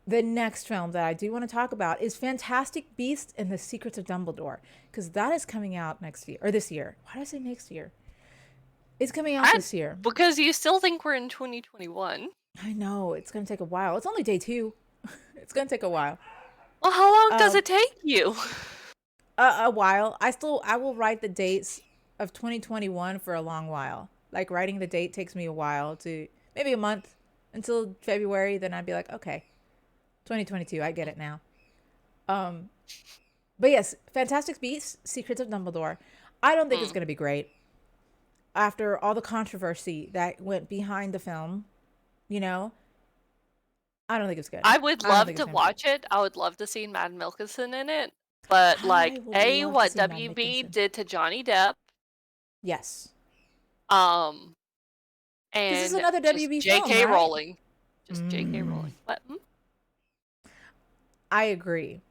The next film that I do want to talk about is Fantastic Beasts and the Secrets of Dumbledore because that is coming out next year or this year. Why did I say next year? It's coming out I, this year. because you still think we're in 2021. I know it's gonna take a while. It's only day two. It's gonna take a while. Well, how long does Um, it take you? a while. I will write the dates of 2021 for a long while. Like writing the date takes me a while to maybe a month until February. Then I'd be like, okay, 2022. I get it now. Um, but yes, Fantastic Beasts: Secrets of Dumbledore. I don't think it's Hmm. gonna be great after all the controversy that went behind the film. You know, I don't think it's good. I would I don't love think it's to fantastic. watch it. I would love to see Matt Mikkelsen in it. But I like, would A, love to what see Matt WB Mikkelsen. did to Johnny Depp, Yes, um, this is and another just WB film, J.K. right? Rowling. Just J.K. Mm, Rowling. What? Hmm? I agree.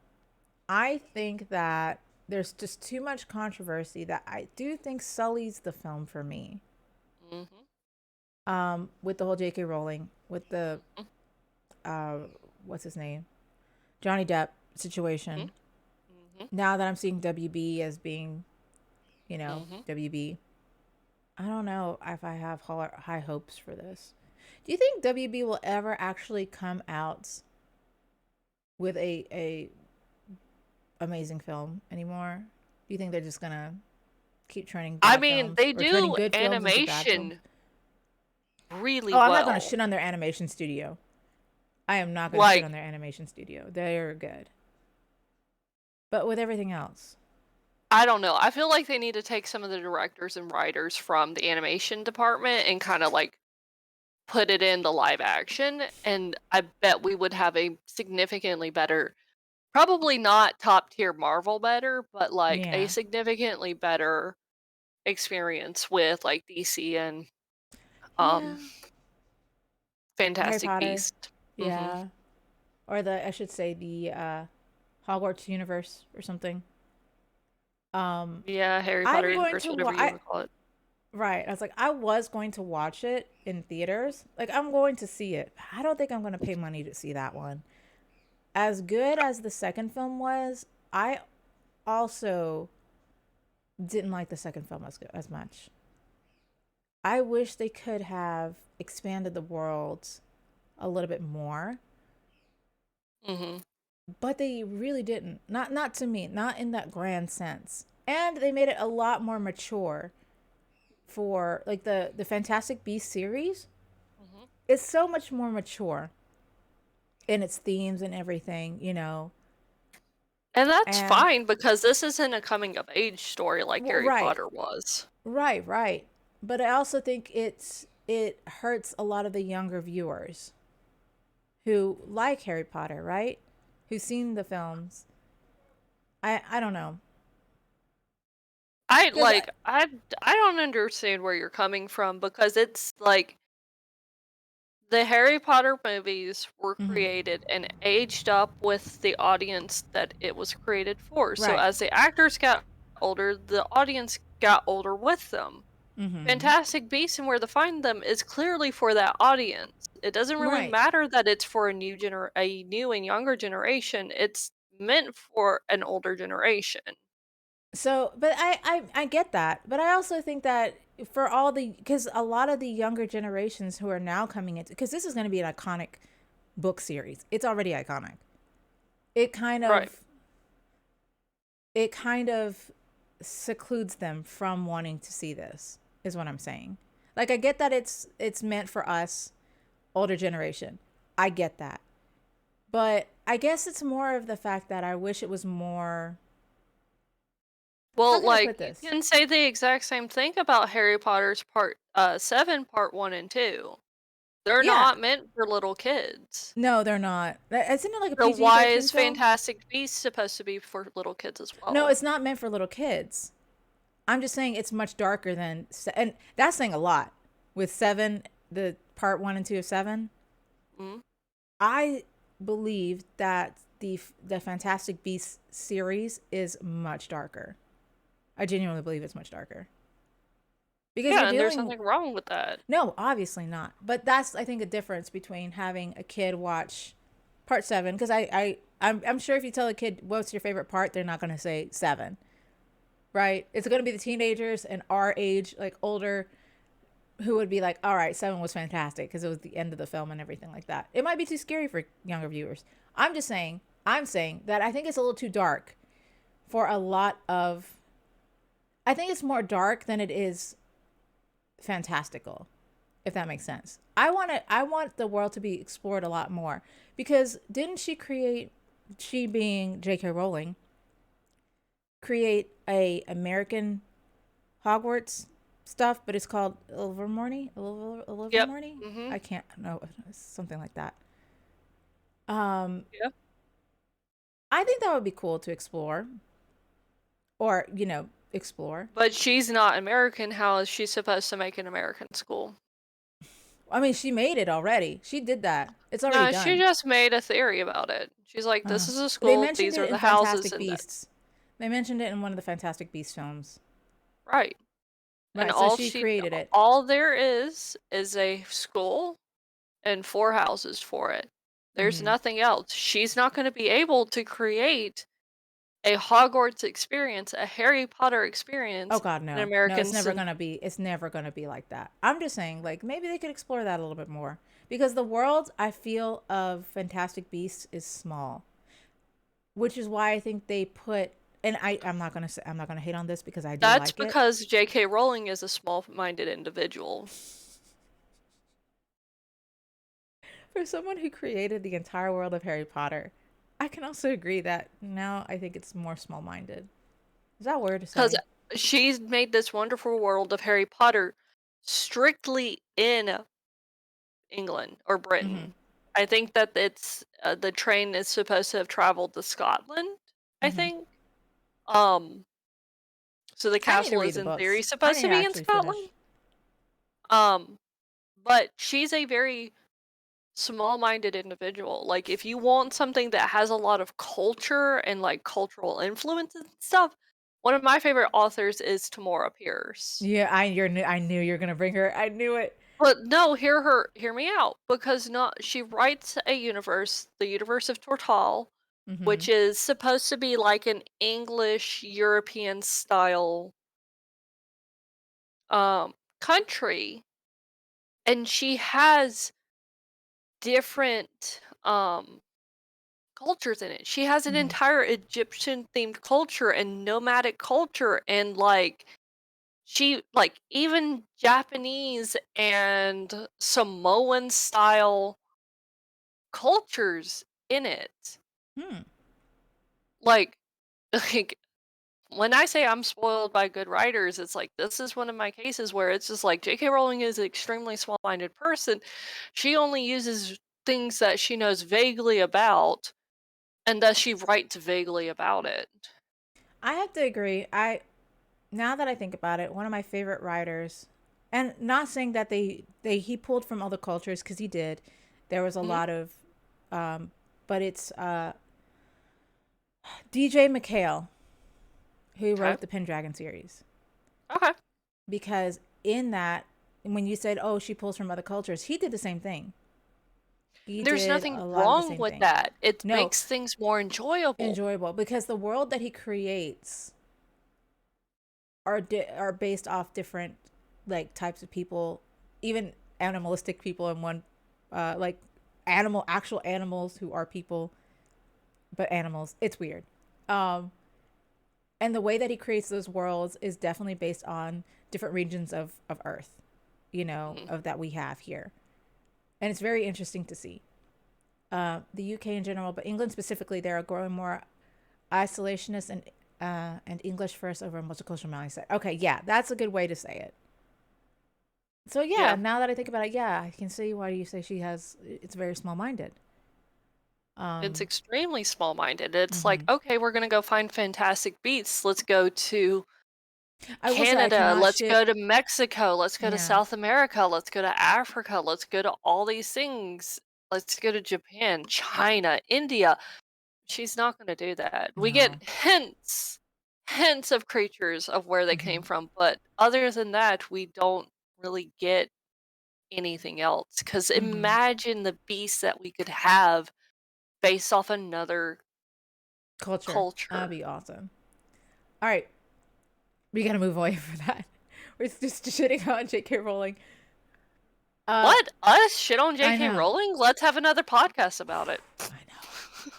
I think that there's just too much controversy that I do think sullies the film for me. Mm-hmm. With the whole J.K. Rowling, with the uh, what's his name, Johnny Depp Mm-hmm. situation. Mm-hmm. Now that I'm seeing WB as being, Mm-hmm. WB, I don't know if I have high hopes for this. Do you think WB will ever actually come out with a amazing film anymore? Do you think they're just gonna keep turning I bad mean, films they or turning do good films into bad films? animation. really Oh, I'm not gonna well. shit on their animation studio. I am not gonna shit Like, on their animation studio. They're good. But with everything else. I don't know. I feel like they need to take some of the directors and writers from the animation department and kind of like put it in the live action. And I bet we would have a significantly better, probably not top tier Marvel better, but like a Yeah. significantly better experience with like DC and Yeah. um Harry Fantastic Potter. Beast. Hmm. Yeah. Or the I should say the Hogwarts universe or something. Um Yeah, Harry Potter I'm going universe, to whatever you want to call it. right. I was like, I was going to watch it in theaters. Like, I'm going to see it. I don't think I'm going to pay money to see that one. As good as the second film was, I also didn't like the second film as much. I wish they could have expanded the world a little bit more, Hmm. but they really didn't. Not to me, not in that grand sense. And they made it a lot more mature for like the Fantastic Beasts series. Hmm. It's so much more mature in its themes and everything, you know. And that's And fine because this isn't a coming of age story like well, Harry right, Potter was. right. But I also think it hurts a lot of the younger viewers who like Harry Potter, right? Who've seen the films. I don't know. I Cuz like I don't understand where you're coming from because it's like the Harry Potter movies were mhm. created and aged up with the audience that it was created for. So Right. as the actors got older, the audience got older with them. Mhm. Fantastic Beasts and Where to Find Them is clearly for that audience. It doesn't really Right. matter that it's for a new and younger generation. It's meant for an older generation. So, but I get that. But I also think that for all the cuz a lot of the younger generations who are now coming into cuz this is going to be an iconic book series. It's already iconic. It kind Right. of it kind of secludes them from wanting to see this is what I'm saying. Like I get that it's meant for us older generation. I get that. But I guess it's more of the fact that I wish it was more how Well, can I like put you this? can say the exact same thing about Harry Potter's part 7 part 1 and 2. They're Yeah. not meant for little kids. No, they're not. Isn't it like a So why PG-13 is film? Fantastic Beasts supposed to be for little kids as No, well? it's not meant for little kids. I'm just saying it's much darker than and that's saying a lot. With 7, the part 1 and 2 of 7, Mhm. I believe that the Fantastic Beasts series is much darker. I genuinely believe it's much darker because you're Yeah, and there's dealing. nothing wrong with that. No, obviously not. But that's I think a difference between having a kid watch part 7 because I'm sure if you tell a kid what's your favorite part, they're not going to say 7, right? It's going to be the teenagers and our age, like older, who would be like, all right, 7 was fantastic because it was the end of the film and everything like that. It might be too scary for younger viewers. I'm saying that I think it's a little too dark for a lot of. I think it's more dark than it is fantastical, if that makes sense. I want the world to be explored a lot more because didn't she create, she being J.K. Rowling, create a American Hogwarts stuff, but it's called Ilvermorny. Yep. Ilvermorny. Mhm. I can't know something like that. Um, Yep. I think that would be cool to explore, or explore. But she's not American. How is she supposed to make an American school? I mean, she made it already. She did that. It's already No, she done. just made a theory about it. She's like, "This is a They school. mentioned These it are in the houses, Fantastic and that." Beasts. They mentioned it in one of the Fantastic Beasts films. Right. And Right. So she created it. all there is a school and 4 houses for it. There's Hmm. nothing else. She's not gonna be able to create a Hogwarts experience, a Harry Potter Oh experience God, in no, no, American cin it's never gonna be like that. I'm just saying, like maybe they could explore that a little bit more because the world I feel of Fantastic Beasts is small, which is why I think they put. And I'm not gonna hate on this because I do That's like it. because J.K. Rowling is a small-minded individual. For someone who created the entire world of Harry Potter, I can also agree that now I think it's more small minded. Is that weird to Because say? she's made this wonderful world of Harry Potter strictly in England or Mm-hmm. Britain. I think that it's the train is supposed to have traveled to Scotland, I Mm-hmm. think. Um, so the I need to castle read is the in books. theory I supposed need to to be in actually finish. Scotland. Um, but she's a very small-minded individual. Like if you want something that has a lot of culture and like cultural influence and stuff, one of my favorite authors is Tamora Pierce. Yeah, I knew you were gonna bring her. I knew it. But no, hear me out because not she writes a universe, the universe of Tortal, Mm-hmm. which is supposed to be like an English European style country, and she has different cultures in it. She has an Mm-hmm. entire Egyptian themed culture and nomadic culture and like she like even Japanese and Samoan style cultures in it. Hmm. Like like when I say I'm spoiled by good writers, it's like this is one of my cases where it's just like J.K. Rowling is an extremely small-minded person. She only uses things that she knows vaguely about, and thus she writes vaguely about it. I have to agree. I Now that I think about it, one of my favorite writers, and not saying that they he pulled from other cultures because he did. There was a Mhm. lot of, um, but it's DJ McHale who Okay. wrote the Pendragon series Okay. because in that when you said oh she pulls from other cultures, he did the same thing. He There's did nothing a lot of the wrong same with things. that. It No, makes things more enjoyable. enjoyable because the world that he creates are based off different like types of people, even animalistic people in one, like actual animals who are people, but animals. It's weird. Um, and the way that he creates those worlds is definitely based on different regions of Earth, Mhm. of that we have here, and it's very interesting to see. The UK in general, but England specifically, they are growing more isolationist and English first over multicultural mindset. Okay, yeah, that's a good way to say it. So yeah, Yeah. now that I think about it, yeah, I can see why you say it's very small minded. It's Um, extremely small-minded. It's like, hmm okay, we're gonna go find fantastic beasts. Let's go to I will say I Canada. cannot Let's go shit. to Mexico. Let's go to Yeah. South America. Let's go to Africa. Let's go to all these things. Let's go to Japan, China, India. She's not gonna do that. We get No. hints of creatures of where they came hmm from, but other than that, we don't really get anything else. Because hmm imagine the beasts that we could have based off another Culture. That'd culture. be awesome. All right, we gotta move away from that. We're just shitting on J.K. Rowling. Uh, What? Us shit on I J.K. know. Rowling? Let's have another podcast about it. I know.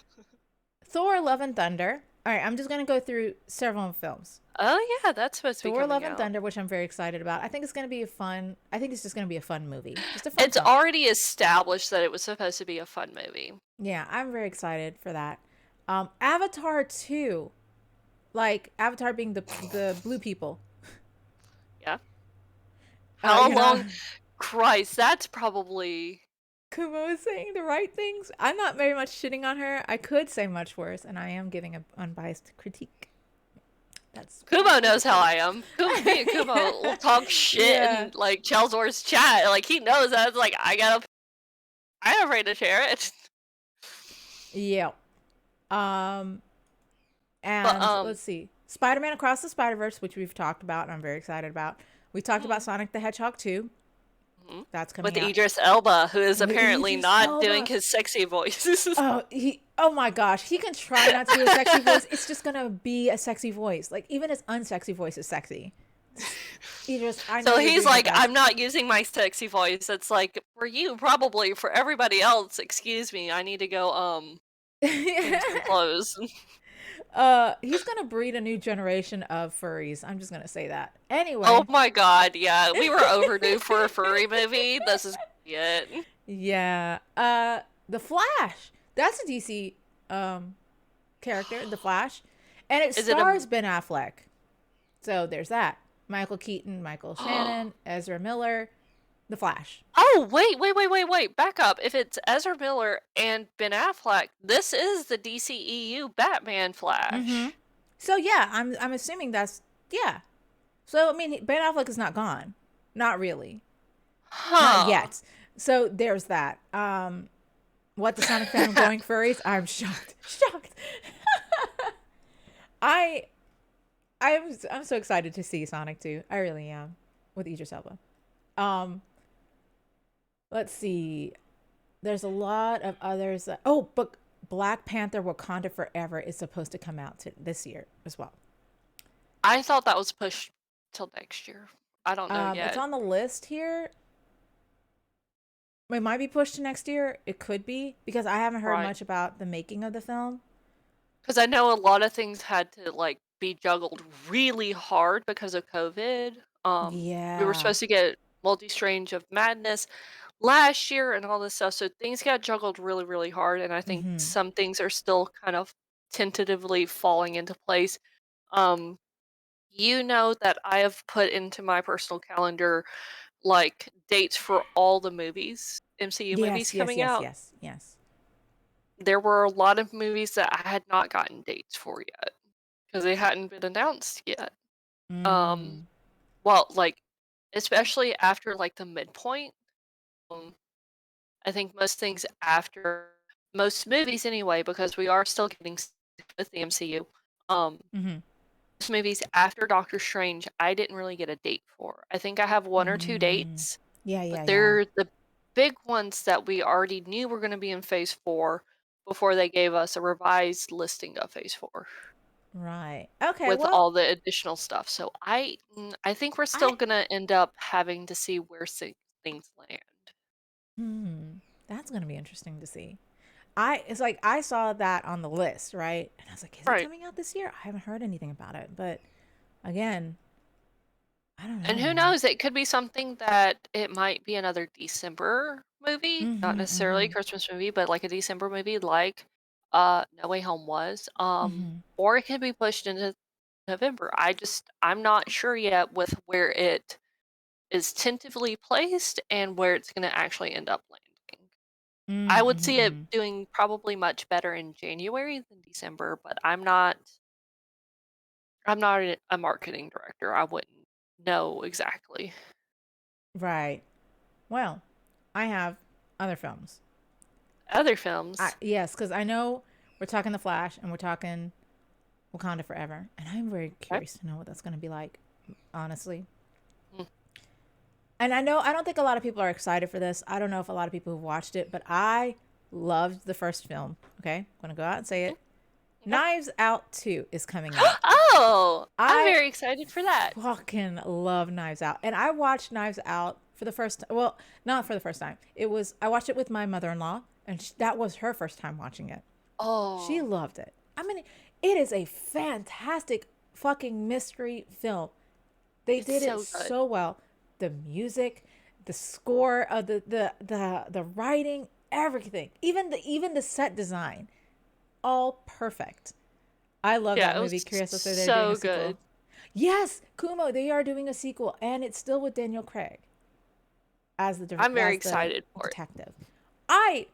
Thor: Love and Thunder. All right, I'm just gonna go through several films. Oh yeah, that's supposed to be Thor: coming Love and out. Thunder, which I'm very excited about. I think it's gonna be a fun. I think it's just gonna be a fun movie, just a fun It's film. already established that it was supposed to be a fun movie. Yeah, I'm very excited for that. Avatar 2, like Avatar being the blue people. Yeah. How You know, long? Christ, that's probably. Kumo is saying the right things. I'm not very much shitting on her. I could say much worse, and I am giving an unbiased critique. That's what I'm Kumo going to knows how say. I am. Me and Kumo will talk shit Yeah, in like Chalzor's chat. Like he knows that. It's like I am afraid to share it. yeah. Um, But and let's see, Spider-Man Across the Spider-Verse, which we've talked about, and I'm very excited about. We talked about mhm, Sonic the Hedgehog 2. mhm. That's With coming out Idris Elba, who is with apparently Idris not doing Elba. his sexy voice. Oh my gosh, he can try not to do a sexy voice. It's just gonna be a sexy voice. Like even his unsexy voice is sexy. Idris, I know So you're he's doing your like, best. I'm not using my sexy voice. It's like for you, probably for everybody else. Excuse me, I need to go change some clothes. He's gonna breed a new generation of furries. I'm just gonna say that. Oh Anyway, my god, yeah, we were overdue for a furry movie. This is it. Yeah. The Flash. That's a DC character, the Flash. And it Is it a stars Ben Affleck. So there's that. Michael Keaton, Michael Shannon, Ezra Miller, the Flash. Oh, wait. Back up. If it's Ezra Miller and Ben Affleck, this is the DCEU Batman Mm-hmm. Flash. So yeah, I'm assuming that's yeah. So I mean, Ben Affleck is not gone, not really, not Huh. yet. So there's that. What the Sonic fandom going furries? I'm shocked, shocked. I I'm so excited to see Sonic 2. I really am with Idris Elba. Um, let's see. There's a lot of others. Oh, but Black Panther: Wakanda Forever is supposed to come out this year as well. I thought that was pushed till next year. I don't know It's yet. on the list here. It might be pushed to next year. It could be because I haven't heard Right. much about the making of the film. Because I know a lot of things had to like be juggled really hard because of COVID. We were Yeah. supposed to get Multi Strange of Madness last year and all this stuff, so things got juggled really, really hard. And I think Mm-hmm. some things are still kind of tentatively falling into place. Um, you know that I have put into my personal calendar like dates for all the movies, MCU movies Yes. Yes. coming Yes. out. Yes. Yes. There were a lot of movies that I had not gotten dates for yet because they hadn't been announced yet. Um, Mm. well, like especially after like the midpoint. Um, I think most things after most movies anyway, because we are still getting with the MCU. Um, Mm-hmm. most movies after Doctor Strange, I didn't really get a date for. I think I have one or two Mm. dates, Yeah. but Yeah. Yeah. they're the big ones that we already knew were going to be in Phase 4 before they gave us a revised listing of Phase 4 Right. Okay. with Well, all the additional stuff. So I think we're I still going to end up having to see where things land. hmm. That's gonna be interesting to see. I it's like I saw that on the list, right? And I was like, is it Right. coming out this year? I haven't heard anything about it. But again, I don't And know, who man. knows? It could be something that it might be another December movie, not Mm-hmm. necessarily a Mm-hmm. Christmas movie, but like a December movie like No Way Home was. Mm-hmm. Or it could be pushed into November. I'm not sure yet with where it is tentatively placed and where it's going to actually end up landing. I would Mm-hmm. see it Mm-hmm. doing probably much better in January than December, but I'm not a marketing director. I wouldn't know exactly. Right. Well, I have other films. Other films. Yes, because I know we're talking The Flash and we're talking Wakanda Forever, and I'm very Okay. curious to know what that's going to be like, honestly. Mm, And I know I don't think a lot of people are excited for this. I don't know if a lot of people have watched it, but I loved the first film. Okay, I'm gonna go out and say mm, it. okay. Knives Out 2 is coming out. Oh, I'm I very excited for that. fucking love Knives Out, and I watched Knives Out for the first. Well, not for the first time. It was I watched it with my mother-in-law, and that was her first time watching it. She Oh, loved it. I mean, it is a fantastic fucking mystery film. They it's did it so good. so well. The music, the score, the writing, everything. Even the set design, all perfect. I love Yeah, that it was movie. Curious if they're doing a so sequel. good. Yes, Kumo, they are doing a sequel, and it's still with Daniel Craig I'm very as the excited for it. detective. I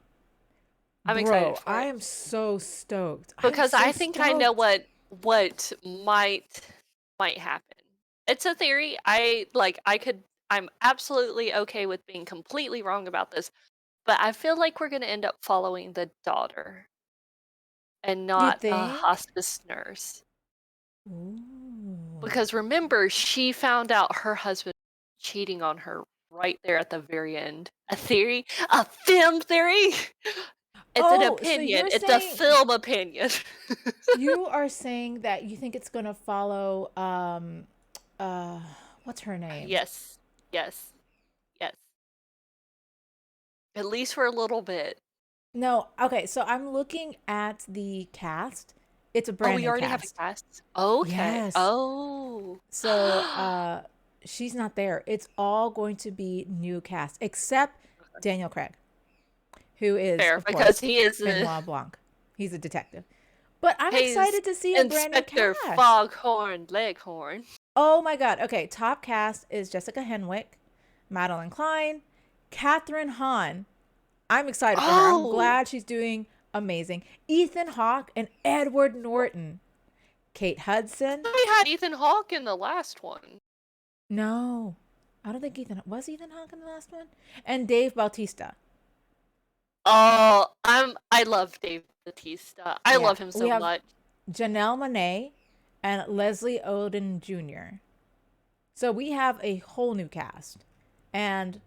I'm excited Bro, for I it am so stoked. I am because so I think I know stoked. what might happen. It's a theory. I'm absolutely okay with being completely wrong about this, but I feel like we're going to end up following the daughter and You not the think? hospice nurse. Ooh. Because remember, she found out her husband cheating on her right there at the very end. A theory? A film theory? It's an Oh, so opinion. It's a film opinion. you are saying that you think it's gonna follow uh what's her name? Yes. Yes. Yes. At least for a little bit. No, okay, so I'm looking at the cast. It's a Oh, brand we new already have a cast. cast? Okay. Yes. Oh. So she's not there. It's all going to be new cast except Daniel Craig. who is, Fair, of because course, he is Benoit Blanc. He's a detective. But I'm he's excited to see a brand new Inspector cast. Foghorn Leghorn. Oh my God. Okay, top cast is Jessica Henwick, Madeline Klein, Catherine Hahn. I'm excited for her. I'm Oh, glad she's doing amazing. Ethan Hawke and Edward Norton. Kate Hudson. we had Ethan Hawke in the last one. No, I don't think Ethan Hawke in the last one, and Dave Bautista. Oh, I love Dave Bautista. I Yeah, love him we so have much. Janelle Monáe and Leslie Odom Jr. So we have a whole new cast, and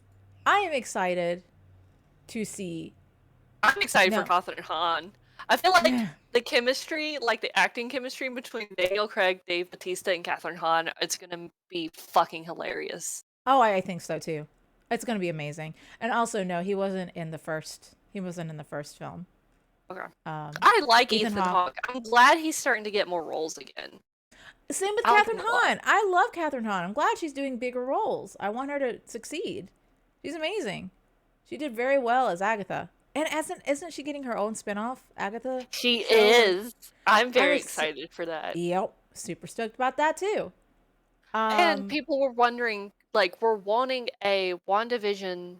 I am excited to see. I'm excited for No, Catherine Hahn. I feel like the chemistry, like the acting chemistry between Daniel Craig, Dave Bautista, and Catherine Hahn, it's gonna be fucking hilarious. oh, I think so too. It's gonna be amazing. And also, no, he wasn't in the first. He wasn't in the first film. Okay. Um, I like Ethan Ethan Hawke. Hawke. I'm glad he's starting to get more roles again. Same with I like Catherine him a lot. Hahn. I love Catherine Hahn. I'm glad she's doing bigger roles. I want her to succeed. She's amazing. She did very well as Agatha. And isn't she getting her own spin-off Agatha She show? Or is. I'm I'm very excited for that. yep, super stoked about that too. And Um, people were wondering, like, we're wanting a WandaVision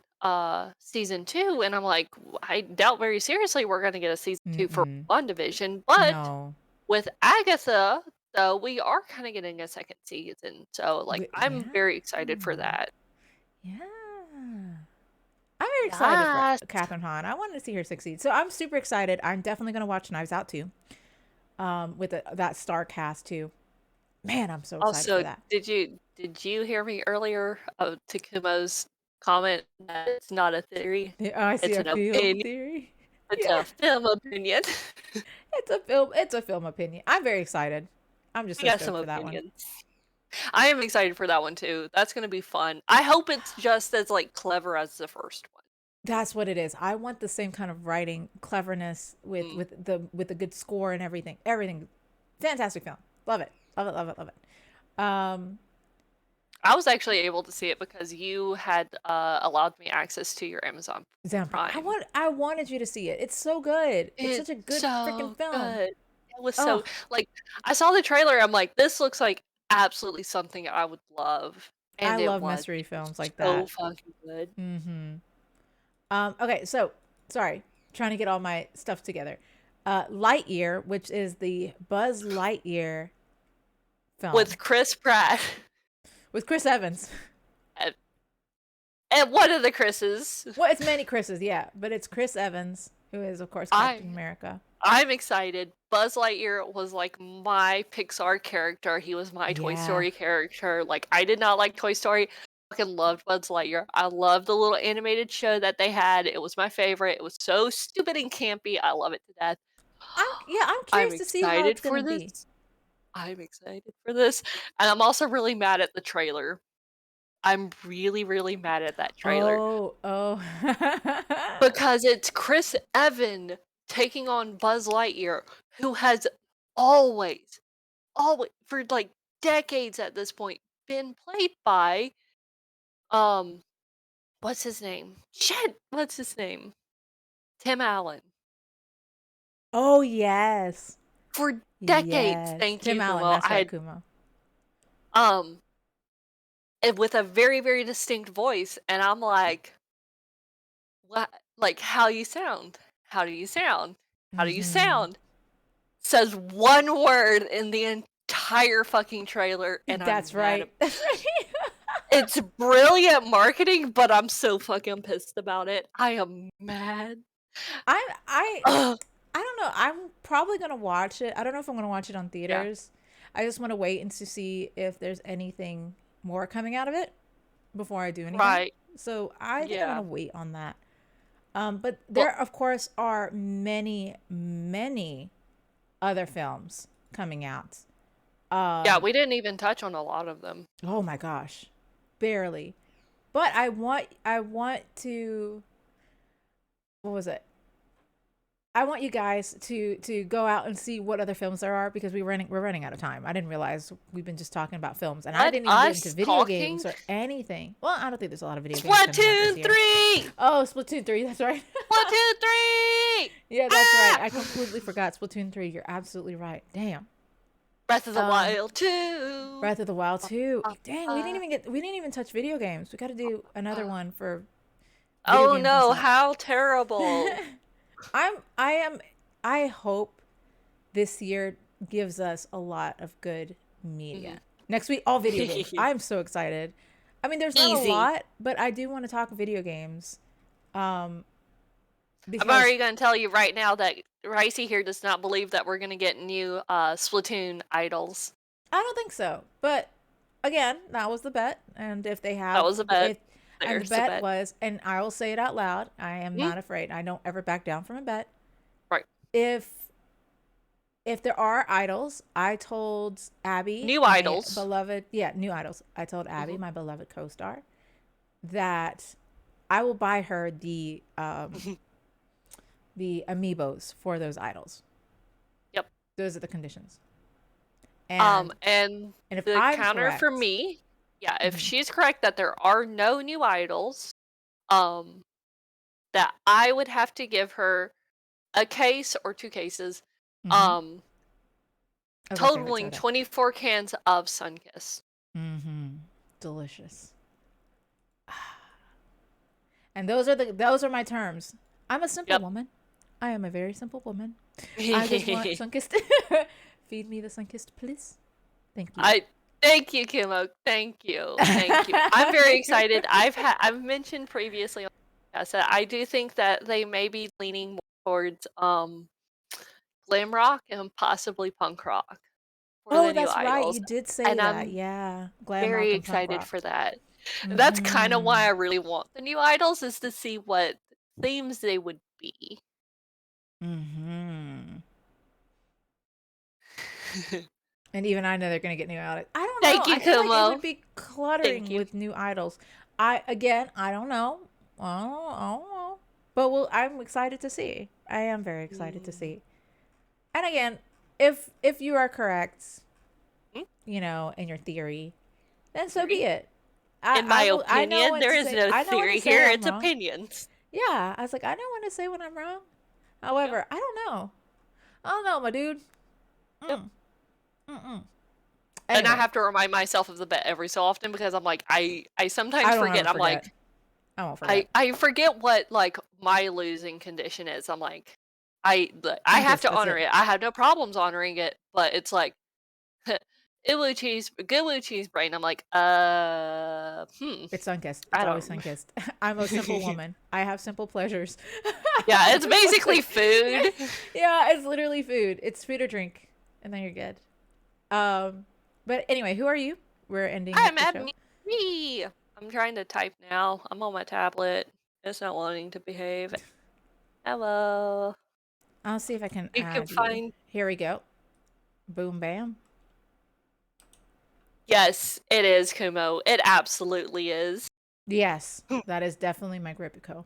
season 2, and I'm like, I doubt very seriously we're gonna get a season 2 for mm-mm, WandaVision, but no. with Agatha, though, we are kind of getting a second season. So, like, I'm Yeah. very excited for that. Yeah. I'm very excited for Yes. Catherine Hahn. I wanted to see her succeed. So I'm super excited. I'm definitely going to watch Knives Out too. With that star cast too. Man, I'm so excited for Also, that. did you hear me earlier of Takumo's comment that it's not a theory, Yeah, I see it's a an film opinion. theory. It's Yeah, a film opinion. it's a film. It's a film opinion. I'm very excited. I'm just We so got some stoked for that one. opinions. I am excited for that one too. That's gonna be fun. I hope it's just as like clever as the first one. That's what it is. I want the same kind of writing cleverness with Mm. the good score and everything. Everything. Fantastic film. Love it. Love it. Love it. Love it. I was actually able to see it because you had allowed me access to your Amazon Zamper. Prime. I wanted you to see it. It's so good. It's It's such a good freaking so film. good. It was so Oh, like I saw the trailer. I'm like, this looks like absolutely something I would love, I and it love was. mystery It was films like so that. fucking good. Mm-hmm. Okay, so sorry, trying to get all my stuff together. Lightyear, which is the Buzz Lightyear film With Chris Pratt with Chris Evans. and, and one of the Chris's. Well, it's many Chris's, yeah, but it's Chris Evans, who is, of course, Captain I America. I'm excited. Buzz Lightyear was like my Pixar character. He was my Toy Yeah, Story character. Like I did not like Toy Story. I fucking loved Buzz Lightyear. I loved the little animated show that they had. It was my favorite. It was so stupid and campy. I love it to death. I'm I'm curious to see how excited it's gonna for this. be. I'm excited for this. And I'm also really mad at the trailer. I'm really, really mad at that trailer Oh, oh. because it's Chris Evan taking on Buzz Lightyear, who has always, always, for like decades at this point, been played by, um, what's his name? Shit, what's his name? Tim Allen. Oh, yes. For decades, Yes. thank Tim you, Allen, Kumo. that's right, Kumo. Um, and with a very, very distinct voice, and I'm like, what? Like, how you sound? How do you sound? How do you Mm-hmm. sound? Says one word in the entire fucking trailer, and I'm That's mad. right. That's right. It's brilliant marketing, but I'm so fucking pissed about it. I am mad. I I Ugh. I don't know. I'm probably gonna watch it. I don't know if I'm gonna watch it on Yeah. theaters. I just want to wait and to see if there's anything more coming out of it before I do anything. Right. So I think I'm gonna Yeah. wait on that. But Well, there, of course, are many, many other films coming out. yeah, Um, we didn't even touch on a lot of them. oh my gosh, barely. But I want to. What was it? I want you guys to go out and see what other films there are because we're running out of time. I didn't realize we've been just talking about films, and I Let didn't even get into us video games talking. or anything. Well, I don't think there's a lot of video games coming out this Splatoon year. 3! Oh, Splatoon 3, that's right. Splatoon 3! Yeah, that's right. Ah! I completely forgot Splatoon 3. You're absolutely right. Damn. Breath of the Um, Wild 2. Breath of the Wild 2. Uh, Dang, uh, we didn't even touch video games. We got to do another uh. one for video Oh games and no, stuff. how terrible. I am I hope this year gives us a lot of good media. Mhm. Next week, all video games. I'm so excited. I mean, there's not a Easy. lot, but I do want to talk video games. Um, I'm because already going to tell you right now that Ricey here does not believe that we're going to get new Splatoon idols. I don't think so. But again, that was the bet, and if they That have, was a bet. if and the There's the bet bet. was, and I will say it out loud. I am Mm, not afraid. I don't ever back down from a bet. right. If there are idols, I told Abby, New my idols. beloved, yeah, new idols. I told Abby, Hmm. my beloved co-star, that I will buy her the amiibos for those idols. Yep. Those are the conditions. And And if the I'm counter for correct, me, yeah, if mhm, she's correct that there are no new idols, um, that I would have to give her a case or two cases, mhm, um, of her favorite totaling soda. 24 cans of Sunkiss. Delicious. And those are my terms. I'm a simple Yep. woman. I am a very simple woman. I just want Sunkist. Feed me the Sunkist, please. Thank you. I thank you, Kimo. Thank you. Thank you. I'm very excited. I've mentioned previously on the podcast that I do think that they may be leaning more towards glam rock and possibly punk rock for Oh, the new that's right. idols. You did say And that. I'm Yeah. Glam rock very and punk excited rock. for that. And that's kind of why Mm-hmm. I really want the new idols is to see what themes they would be. Mm-hmm. And even I know they're gonna get new idols. I don't know. Thank I you, feel like it would Kumo. be Thank cluttering you. with new idols. I don't know. I don't know. But I'm excited to see. I am very excited to Mm. see. And again, if you are correct, Mm, in your theory, then so be theory? it. In my I know opinion, when there to is say. no I know when to theory say here, I'm it's wrong. opinions. Yeah, I was like, I know when to say when I'm wrong. Yep, However, I don't know. I don't know, my dude. yep. Mm, mm-mm. And I Anyway, have to remind myself of the bet every so often because I'm like, I sometimes I don't ever forget. I'm forget. like, I won't forget. I forget what like my losing condition is. I'm like, I have Sunkist, to that's honor it. it. I have no problems honoring it, but it's like good blue cheese brain. I'm like, It's Sunkist. It's I always don't. Sunkist. I'm a simple woman. I have simple pleasures. Yeah, it's Just like basically food. yeah, it's literally food. It's food or drink, and then you're good. But anyway, who are you? We're ending I'm the at show. me. I'm trying to type now. I'm on my tablet. It's not wanting to behave. Hello. I'll see if I can You can add you. find. Here we go. Boom, bam. Yes, it is Kumo. It absolutely is. Yes, that is definitely my Gripico.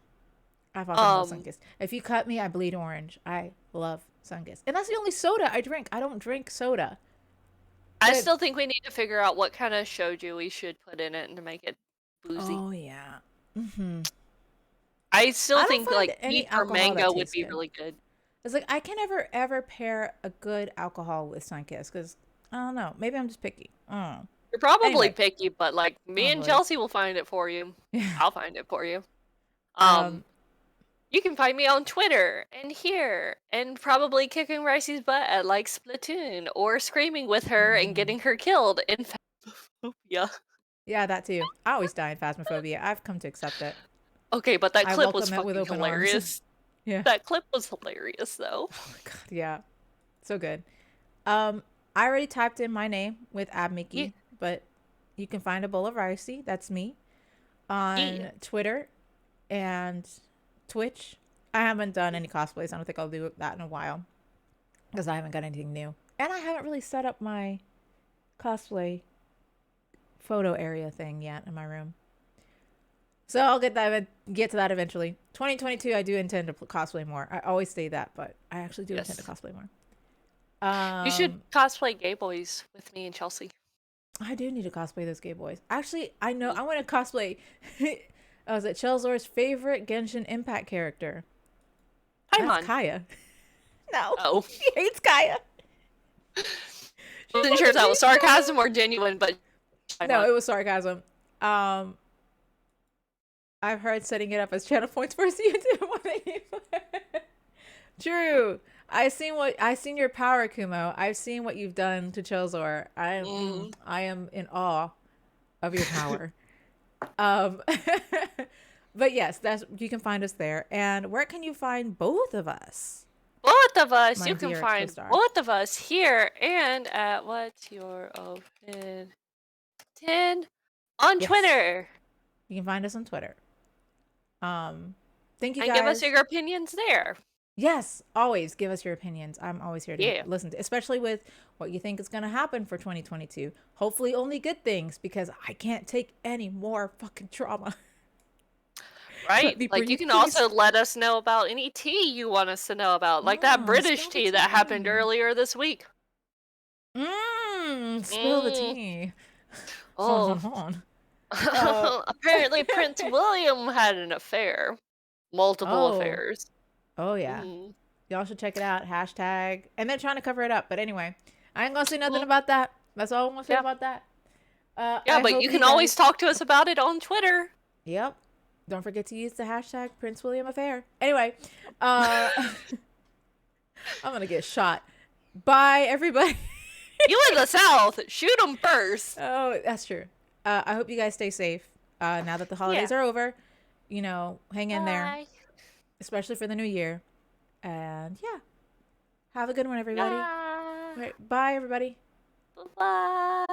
I fucking love Um, Sunkist. If you cut me, I bleed orange. I love Sunkist, and that's the only soda I drink. I don't drink soda. I But still think we need to figure out what kind of shoju we should put in it and to make it boozy. oh yeah. Mm-hmm. I still I don't think find like any peach or alcohol that mango would tastes be good. really good. It's like I can never ever pair a good alcohol with Sunkist because I don't know. Maybe I'm just picky. Oh. You're probably Anyway, picky, but like me and probably. Chelsea will find it for you. Yeah. I'll find it for you. Um. You can find me on Twitter and here, and probably kicking Ricey's butt at like Splatoon, or screaming with her and Mhm. getting her killed in Phasmophobia. Yeah, that too. I always die in Phasmophobia. I've come to accept it. Okay, but that I clip was welcome it with fucking open arms. hilarious. Yeah. That clip was hilarious though. Oh my god. Yeah. So good. Um. I already typed in my name with Yeah, Abmiki, but you can find a bowl of ricey. That's me yeah. on Twitter and Twitch. I haven't done any cosplays. I don't think I'll do that in a while because I haven't got anything new. And I haven't really set up my cosplay photo area thing yet in my room. So I'll get to that eventually. 2022, I do intend to cosplay more. I always say that, but I actually do intend to Yes. cosplay more. You should Um, cosplay Gay Boys with me and Chelsea. I do need to cosplay those gay boys. Actually, I know Mm. I want to cosplay. Was it Chelzor's favorite Genshin Impact character? That's Paimon. Kaya. No, Oh. he hates Kaya. She Wasn't sure if fucking that was hates Kaya. sarcasm or genuine, but No, Paimon. it was sarcasm. Um, I've heard setting it up as channel points for YouTube. True. I seen your power, Kumo. I've seen what you've done to Chelzor. Mm. I am in awe of your power. Um, but yes, that's you can find us there. And where can you find both of us, Both of us, my you can dear find co-star? both of us here and at What's Your Opinion on Yes, Twitter. you can find us on Twitter. Thank you And give us guys. your opinions there. Yes, always give us your opinions. I'm always here to Yeah. listen to, especially with what you think is going to happen for 2022. Hopefully, only good things because I can't take any more fucking trauma. Let Right? me Like, you breathe, can please. also let us know about any tea you want us to know about, like that British Spill the tea that happened tea. earlier this week. Spill the Mm. tea. Hon, hon, Oh. hon. Uh, Apparently, Prince William had an affair. Multiple oh, affairs. oh yeah. Mm. Y'all should check it out. Hashtag. And they're trying to cover it up. But anyway, I ain't gonna say nothing Mm. about that. That's all I'm gonna say Yeah. about that. Yeah, I but hope you you can always guys. talk to us about it on Twitter. Yep. Don't forget to use the hashtag Prince William Affair. Anyway, uh, I'm gonna get shot. Bye, everybody. You in the South, shoot them first. Oh, that's true. I hope you guys stay safe. Now that the Yeah. holidays are over, hang in there, Bye. especially for the new year. And yeah, have a good one, everybody. Bye. All right, bye, everybody. Bye.